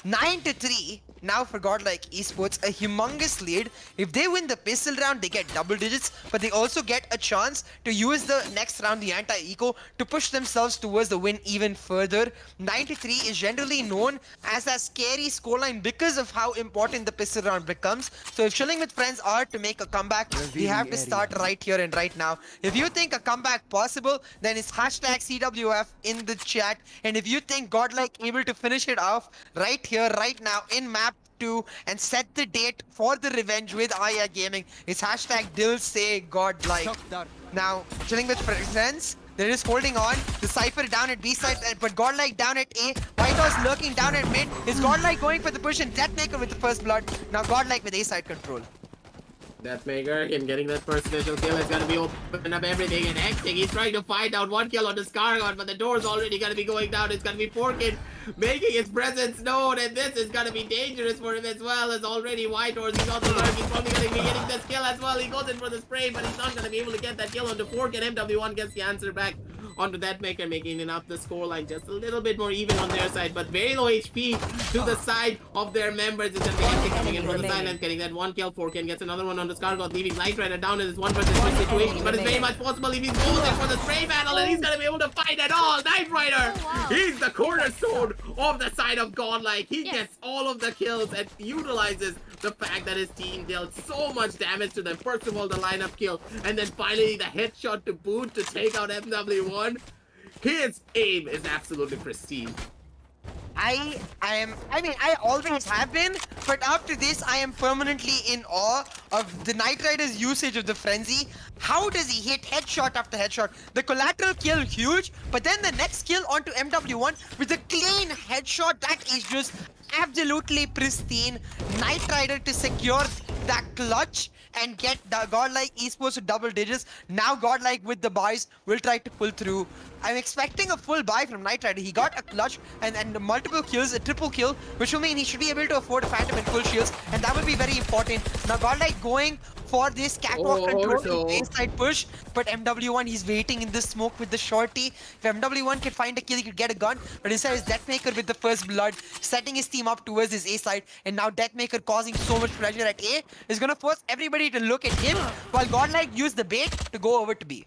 9-3. Now for Godlike Esports, a humongous lead. If they win the pistol round, they get double digits, but they also get a chance to use the next round, the anti-eco, to push themselves towards the win even further. 93 is generally known as a scary scoreline because of how important the pistol round becomes. So if Chilling with Friends are to make a comeback, we have to start right here and right now. If you think a comeback possible, then it's hashtag CWF in the chat. And if you think Godlike able to finish it off right here, right now, in map 2 and set the date for the revenge with Ideapad Gaming, it's hashtag DillSayGodlike. Now, Chilling with Friends They're just holding on. The Cypher down at B side, but Godlike down at A. White Horse lurking down at mid. Is Godlike going for the push and Deathmaker with the first blood. Now Godlike with A side control. Deathmaker in getting that first initial kill is gonna be opening up everything, and Hectic, he's trying to find out one kill on the Scargon, but the door's already gonna be going down. It's gonna be Forkin making his presence known, and this is gonna be dangerous for him as well, as already White Horse, he's also lurking. He's probably gonna be getting this kill as well. He goes in for the spray, but he's not gonna be able to get that kill onto Forkin. MW1 gets the answer back onto Deathmaker, making it up the scoreline just a little bit more even on their side, but very low HP to the side of their members. It's gonna be Hectic coming in from the silence, getting that one kill. Forkin gets another one on the Scargot, leaving Light Rider down in this 1-versus-1 situation, but it's very much possible if he goes in for the spray battle, and he's gonna be able to fight it all. Knight Rider, he's the cornerstone of the side of Godlike. He gets all of the kills and utilizes the fact that his team dealt so much damage to them. First of all, the lineup kill, and then finally the headshot to boot to take out MW1. His aim is absolutely pristine. I always have been, but after this, I am permanently in awe of the Knight Rider's usage of the frenzy. How does he hit headshot after headshot? The collateral kill huge, but then the next kill onto MW1 with a clean headshot that is just absolutely pristine. Knight Rider to secure that clutch and get the Godlike Esports to double digits. Now Godlike with the buys will try to pull through. I'm expecting a full buy from Knight Rider. He got a clutch and multiple kills, a triple kill, which will mean he should be able to afford a Phantom and full shields, and that will be very important. Now Godlike going for this catwalk control inside push, but MW1, he's waiting in the smoke with the shorty. If MW1 can find a kill, he could get a gun, but instead is Deathmaker with the first blood, setting his team up towards his A side, and now Deathmaker causing so much pressure at A is gonna force everybody to look at him, while Godlike used the bait to go over to B.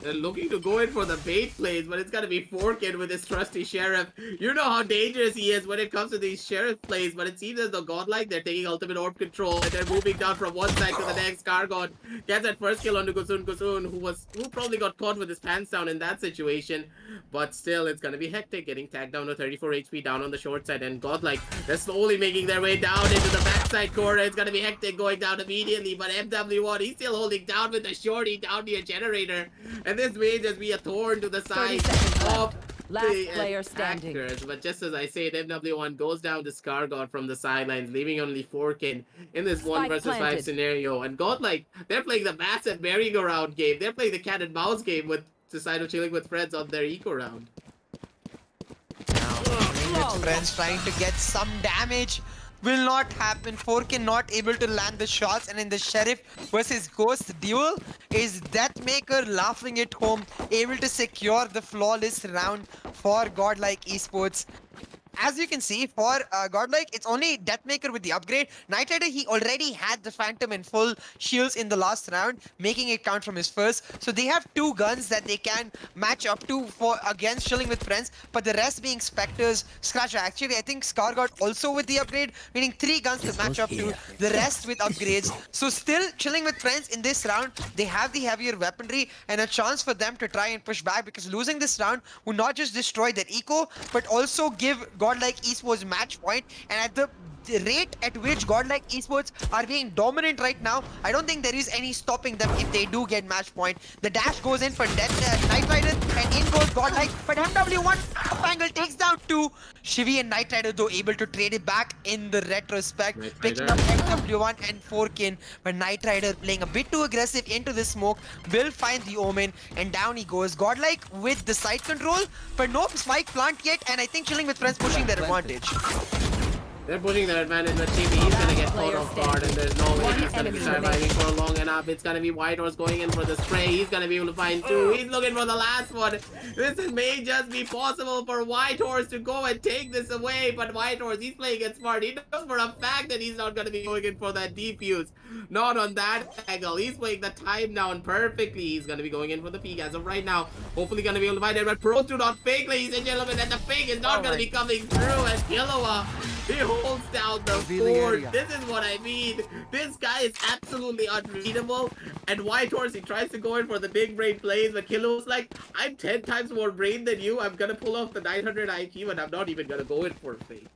They're looking to go in for the bait plays, but it's gonna be Forkin with his trusty Sheriff. You know how dangerous he is when it comes to these Sheriff plays, but it seems as though Godlike, they're taking ultimate orb control, and they're moving down from one side to the next. Cargon gets that first kill onto Gusun, who probably got caught with his pants down in that situation. But still, it's gonna be Hectic getting tagged down to 34 HP down on the short side, and Godlike, they're slowly making their way down into the backside corner. It's gonna be Hectic going down immediately, but MW1, he's still holding down with the shorty down near Generator. And this may just be a thorn to the side of the player standing. attackers. But just as I say, MW1 goes down to Scargot from the sidelines, leaving only Forkin in this 1-versus-5 scenario. And Godlike, they're playing the massive merry-go-round game. They're playing the cat and mouse game with the side of Chilling with Friends on their eco round. Now, Chilling with Friends trying to get some damage. Will not happen. Forkin not able to land the shots, and in the Sheriff versus Ghost duel is Deathmaker laughing at home, able to secure the flawless round for Godlike Esports. As you can see, for Godlike, it's only Deathmaker with the upgrade. Knight Rider, he already had the Phantom and full shields in the last round, making it count from his first. So they have two guns that they can match up to for against Chilling with Friends, but the rest being Spectres, Scratcher. Actually, I think Scar got also with the upgrade, meaning 3 guns to match up to, the rest with upgrades. So still, Chilling with Friends in this round, they have the heavier weaponry and a chance for them to try and push back, because losing this round would not just destroy their eco, but also give Godlike Esports match point. And at the rate at which Godlike Esports are being dominant right now, I don't think there is any stopping them if they do get match point. The dash goes in for Knight Rider, and in goes Godlike, but MW1 up angle takes down 2. Shivi and Knight Rider though able to trade it back in the retrospect, picking up MW1 and Forkin, but Knight Rider playing a bit too aggressive into the smoke, will find the Omen, and down he goes. Godlike with the side control, but no spike plant yet, and I think Chilling with Friends pushing their advantage. They're pushing their advantage, but Chibi, he's gonna get caught off guard, and there's no way he's gonna be surviving for long enough. It's gonna be White Horse going in for the spray. He's gonna be able to find 2. He's looking for the last one. This may just be possible for White Horse to go and take this away, but White Horse, he's playing it smart. He knows for a fact that he's not gonna be going in for that defuse. Not on that angle. He's playing the time down perfectly. He's gonna be going in for the peak as of right now. Hopefully gonna be able to find it, but Pros do not fake, ladies and gentlemen, and the fake is not gonna be coming through as Killua, he holds down the fort. This is what I mean. This guy is absolutely unreadable. And White Horse, he tries to go in for the big brain plays, but Killua's like, I'm 10 times more brain than you. I'm gonna pull off the 900 IQ, and I'm not even gonna go in for a fake.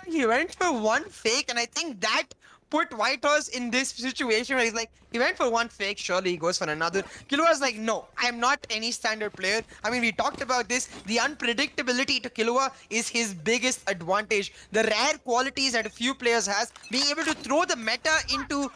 He went for one fake, and I think that put Whitehorse in this situation where he's like, he went for one fake, surely he goes for another. Killua's like, no, I'm not any standard player. I mean, we talked about this. The unpredictability to Killua is his biggest advantage. The rare qualities that a few players has, being able to throw the meta into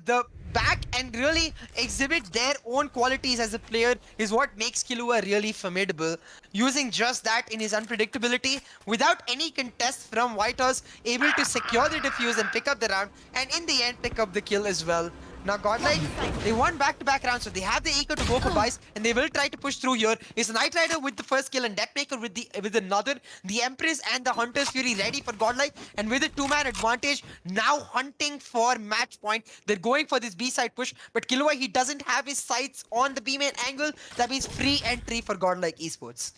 the back and really exhibit their own qualities as a player is what makes Killua really formidable. Using just that in his unpredictability, without any contest from Whitehorse, able to secure the defuse and pick up the round, and in the end pick up the kill as well. Now Godlike, they won back-to-back rounds, so they have the eco to go for buys, and they will try to push through here. It's Knight Rider with the first kill and Deathmaker with another. The Empress and the Hunter's Fury ready for Godlike, and with a two-man advantage, now hunting for match point. They're going for this B-side push, but Killua, he doesn't have his sights on the B-main angle. That means free entry for Godlike Esports.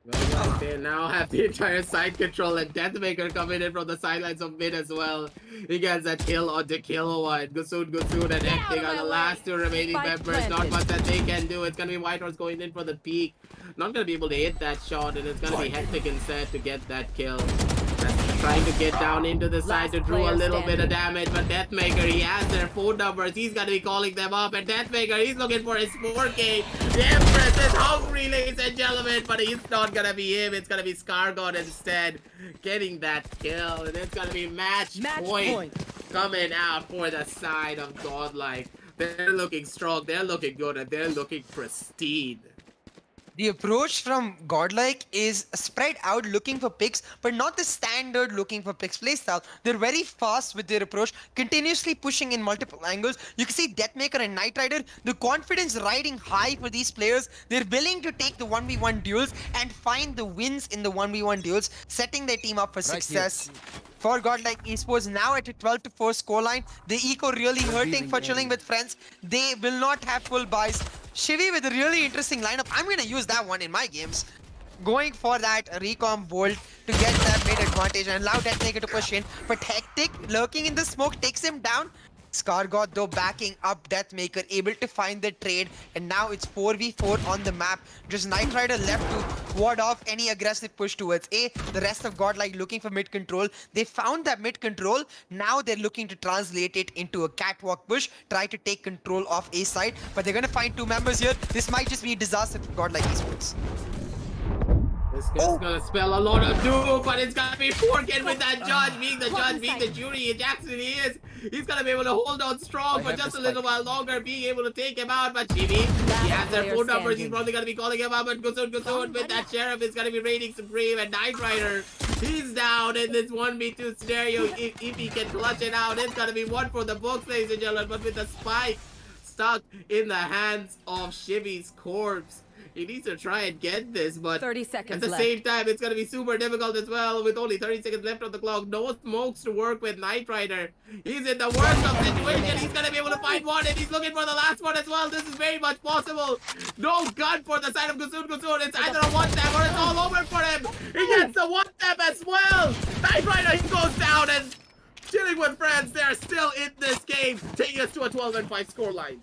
Well, they now have the entire side control, and Deathmaker coming in from the sidelines of mid as well. He gets that kill onto Killua, and Gusun and Hectic are the last two remaining members. Not much that they can do. It's gonna be Whitehorse going in for the peak. Not gonna be able to hit that shot, and it's gonna be Hectic instead to get that kill. Trying to get down into the side to do a little bit of damage, but Deathmaker, he has their phone numbers. He's gonna be calling them up, and Deathmaker, he's looking for his 4K. The Empress is hungry, ladies and gentlemen, but it's not gonna be him. It's gonna be Scargod instead, getting that kill, and it's gonna be match point coming out for the side of Godlike. They're looking strong, they're looking good, and they're looking pristine. The approach from Godlike is spread out looking for picks, but not the standard looking for picks playstyle. They're very fast with their approach, continuously pushing in multiple angles. You can see Deathmaker and Knight Rider, the confidence riding high for these players. They're willing to take the 1v1 duels and find the wins in the 1v1 duels, setting their team up for success. For Godlike Esports, now at a 12-4 scoreline, the eco really hurting for Chilling with Friends. They will not have full buys. Shivi with a really interesting lineup. I'm going to use that one in my games. Going for that recom bolt to get that mid advantage and allow Deathmaker to push in. But Hectic lurking in the smoke takes him down. Scargod though backing up Deathmaker, able to find the trade, and now it's 4v4 on the map. Just Knight Rider left to ward off any aggressive push towards A. The rest of Godlike looking for mid control. They found that mid control. Now they're looking to translate it into a catwalk push, try to take control of A side, but they're gonna find two members here. This might just be a disaster for Godlike Esports. This guy's gonna spell a lot of doom, but it's gonna be Forkin with that judge, being the jury. Jackson he is. He's gonna be able to hold on strong for just a little while longer, being able to take him out. But Jimmy, he has their phone numbers. He's probably gonna be calling him out. But Gusun with that Sheriff is gonna be reigning supreme. And Knight Rider, he's down in this 1v2 scenario. If he can clutch it out, it's gonna be one for the books, ladies and gentlemen. But with the spike stuck in the hands of Shivi's corpse, he needs to try and get this, but 30 seconds at the left. same time, it's going to be super difficult as well with only 30 seconds left on the clock. No smokes to work with Knight Rider. He's in the worst of situation. He's going to be able to find one, and he's looking for the last one as well. This is very much possible. No gun for the side of Gusun. It's either a one-tap or it's all over for him. He gets the one-tap as well. Knight Rider, he goes down, and Chilling with Friends, they're still in this game, taking us to a 12-5 scoreline.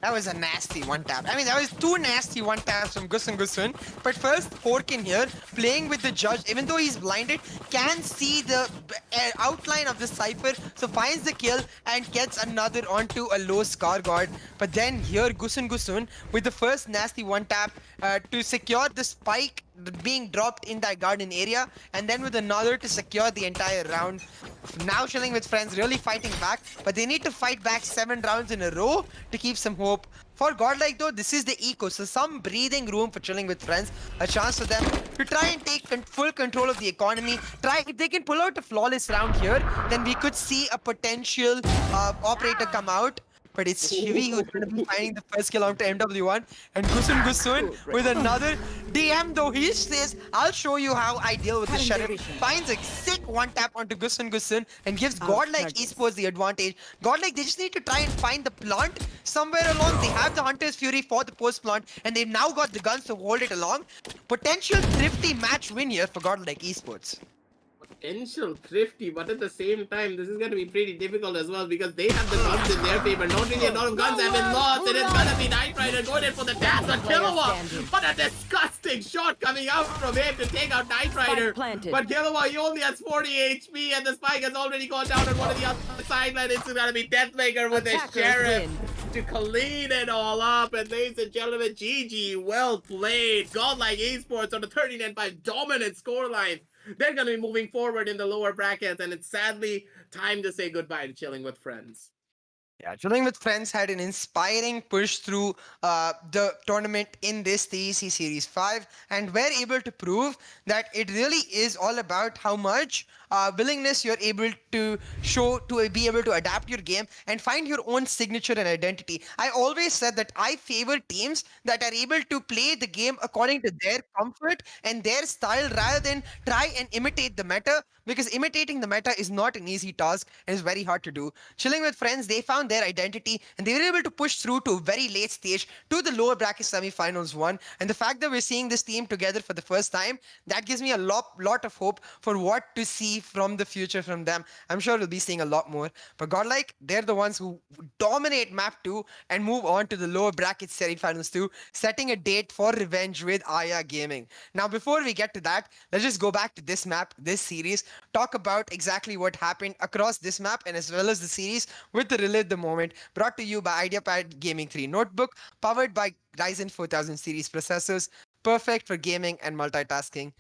That was a nasty one tap. I mean, that was two nasty one taps from Gusun. But first, Forkin here, playing with the judge, even though he's blinded, can see the outline of the Cypher, so finds the kill and gets another onto a low Scargod. But then here, Gusun with the first nasty one tap to secure the spike being dropped in that garden area, and then with another to secure the entire round. Now Chilling with Friends really fighting back, but they need to fight back 7 rounds in a row to keep some hope. For Godlike though, this is the eco, so some breathing room for Chilling with Friends. A chance for them to try and take full control of the economy. If they can pull out a flawless round here, then we could see a potential operator come out. But it's Shivi who's going to be finding the first kill onto MW1. And Gusun with another DM though. He says, I'll show you how I deal with the Sheriff. Finds a sick one tap onto Gusun and gives Godlike Esports the advantage. Godlike, they just need to try and find the plant somewhere along. They have the Hunter's Fury for the post plant, and they've now got the guns to hold it along. Potential thrifty match win here for Godlike Esports. potential thrifty, but at the same time, this is going to be pretty difficult as well because they have the guns in their favor. Not really a lot of guns have been lost, and it's going to be Knight Rider going in for the dance on Killawa. But a disgusting shot coming out from him to take out Knight Rider. But Killawa, he only has 40 HP, and the spike has already gone down on one of the other sideline. It's going to be Deathmaker with his Sheriff to clean it all up. And ladies and gentlemen, GG, well played. Godlike Esports on the 39-5 dominant scoreline. They're going to be moving forward in the lower brackets, and it's sadly time to say goodbye to Chilling with Friends. Yeah, Chilling with Friends had an inspiring push through the tournament in this TEC Series 5, and were able to prove that it really is all about how much willingness you're able to show to be able to adapt your game and find your own signature and identity. I always said that I favor teams that are able to play the game according to their comfort and their style rather than try and imitate the meta, because imitating the meta is not an easy task and is very hard to do. Chilling with Friends, they found their identity and they were able to push through to a very late stage to the lower bracket semi-finals 1. And the fact that we're seeing this team together for the first time, that gives me a lot of hope for what to see from the future from them. I'm sure we'll be seeing a lot more. But Godlike, they're the ones who dominate map 2 and move on to the lower bracket semi-finals 2, setting a date for revenge with Ideapad Gaming. Now, before we get to that, let's just go back to this map, this series, talk about exactly what happened across this map and as well as the series with the Relive the Moment, brought to you by Ideapad Gaming 3 Notebook, powered by Ryzen 4000 series processors, perfect for gaming and multitasking.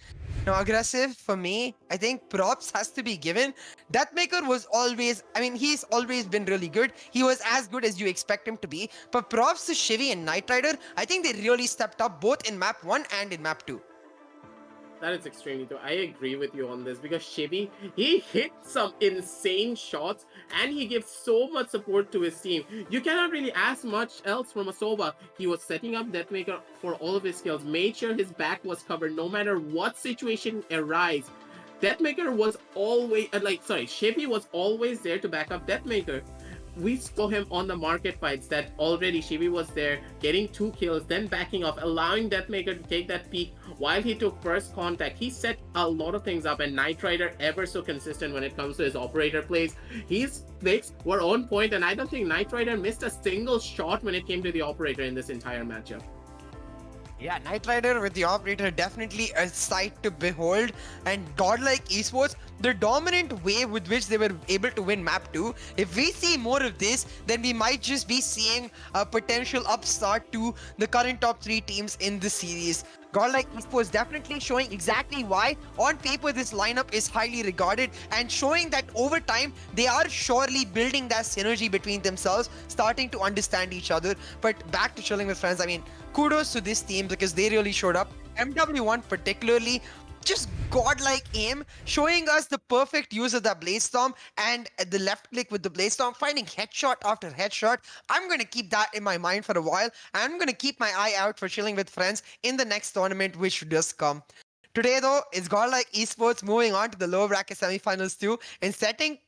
Now, Aggressive, for me, I think props has to be given. Deathmaker was always, I mean, he's always been really good. He was as good as you expect him to be. But props to Shivy and Knight Rider, I think they really stepped up both in map 1 and in map 2. That is extremely true. I agree with you on this because Shibby, he hit some insane shots and he gives so much support to his team. You cannot really ask much else from Asoba. He was setting up Deathmaker for all of his skills, made sure his back was covered no matter what situation arise. Deathmaker was always, Shibby was always there to back up Deathmaker. We saw him on the market fights that already Shivi was there, getting 2 kills, then backing off, allowing Deathmaker to take that peek while he took first contact. He set a lot of things up, and Knight Rider ever so consistent when it comes to his operator plays. His picks were on point, and I don't think Knight Rider missed a single shot when it came to the operator in this entire matchup. Yeah, Knight Rider with the operator, definitely a sight to behold. And Godlike Esports, the dominant way with which they were able to win map 2, if we see more of this, then we might just be seeing a potential upstart to the current top 3 teams in the series. Godlike Esports definitely showing exactly why on paper this lineup is highly regarded, and showing that over time they are surely building that synergy between themselves, starting to understand each other. But back to Chilling with Friends, I mean, kudos to this team because they really showed up. MW1 particularly, just godlike aim, showing us the perfect use of that Blade Storm, and the left click with the Blade Storm, finding headshot after headshot. I'm going to keep that in my mind for a while. I'm going to keep my eye out for Chilling with Friends in the next tournament, which does come. Today, though, it's Godlike Esports moving on to the lower bracket semifinals 2 and setting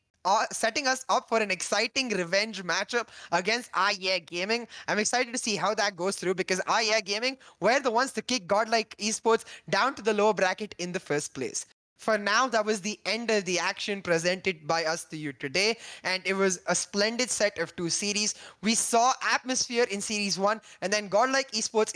us up for an exciting revenge matchup against Ideapad Gaming. I'm excited to see how that goes through because Ideapad Gaming were the ones to kick Godlike Esports down to the lower bracket in the first place. For now, that was the end of the action presented by us to you today, and it was a splendid set of 2 series. We saw Atmosphere in Series 1, and then Godlike Esports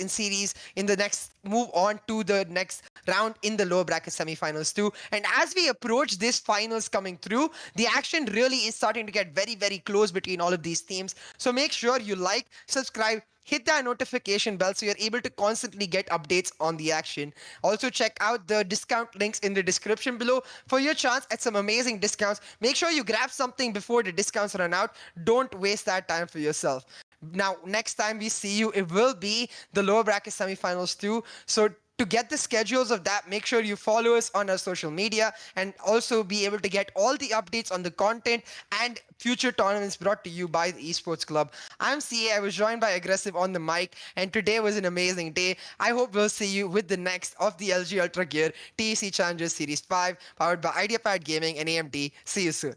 in the next move on to the next round in the lower bracket semifinals 2. And as we approach this finals coming through, the action really is starting to get very, very close between all of these teams. So make sure you like, subscribe, hit that notification bell so you're able to constantly get updates on the action. Also, check out the discount links in the description below for your chance at some amazing discounts. Make sure you grab something before the discounts run out. Don't waste that time for yourself. Now, next time we see you, it will be the lower bracket semifinals 2. So to get the schedules of that, make sure you follow us on our social media and also be able to get all the updates on the content and future tournaments brought to you by the Esports Club. I'm CA. I was joined by Aggressive on the mic, and today was an amazing day. I hope we'll see you with the next of the LG Ultragear TEC Challengers Series 5, powered by Ideapad Gaming and AMD. See you soon.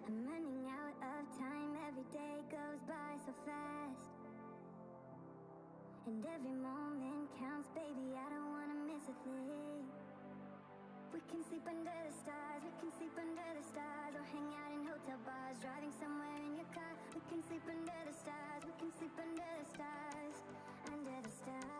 I'm running out of time, every day goes by so fast. And every moment counts, baby, I don't wanna miss a thing. We can sleep under the stars, we can sleep under the stars, or hang out in hotel bars, driving somewhere in your car. We can sleep under the stars, we can sleep under the stars, under the stars.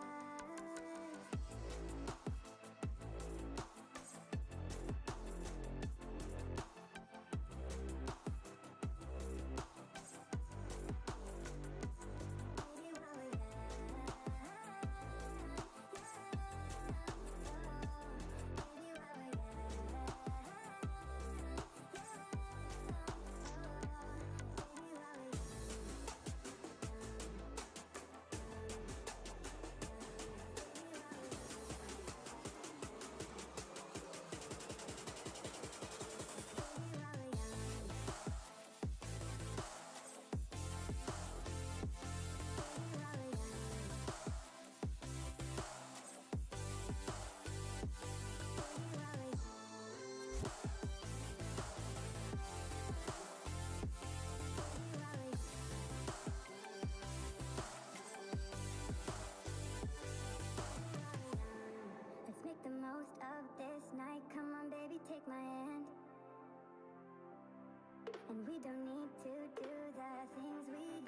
Take my hand, and we don't need to do the things we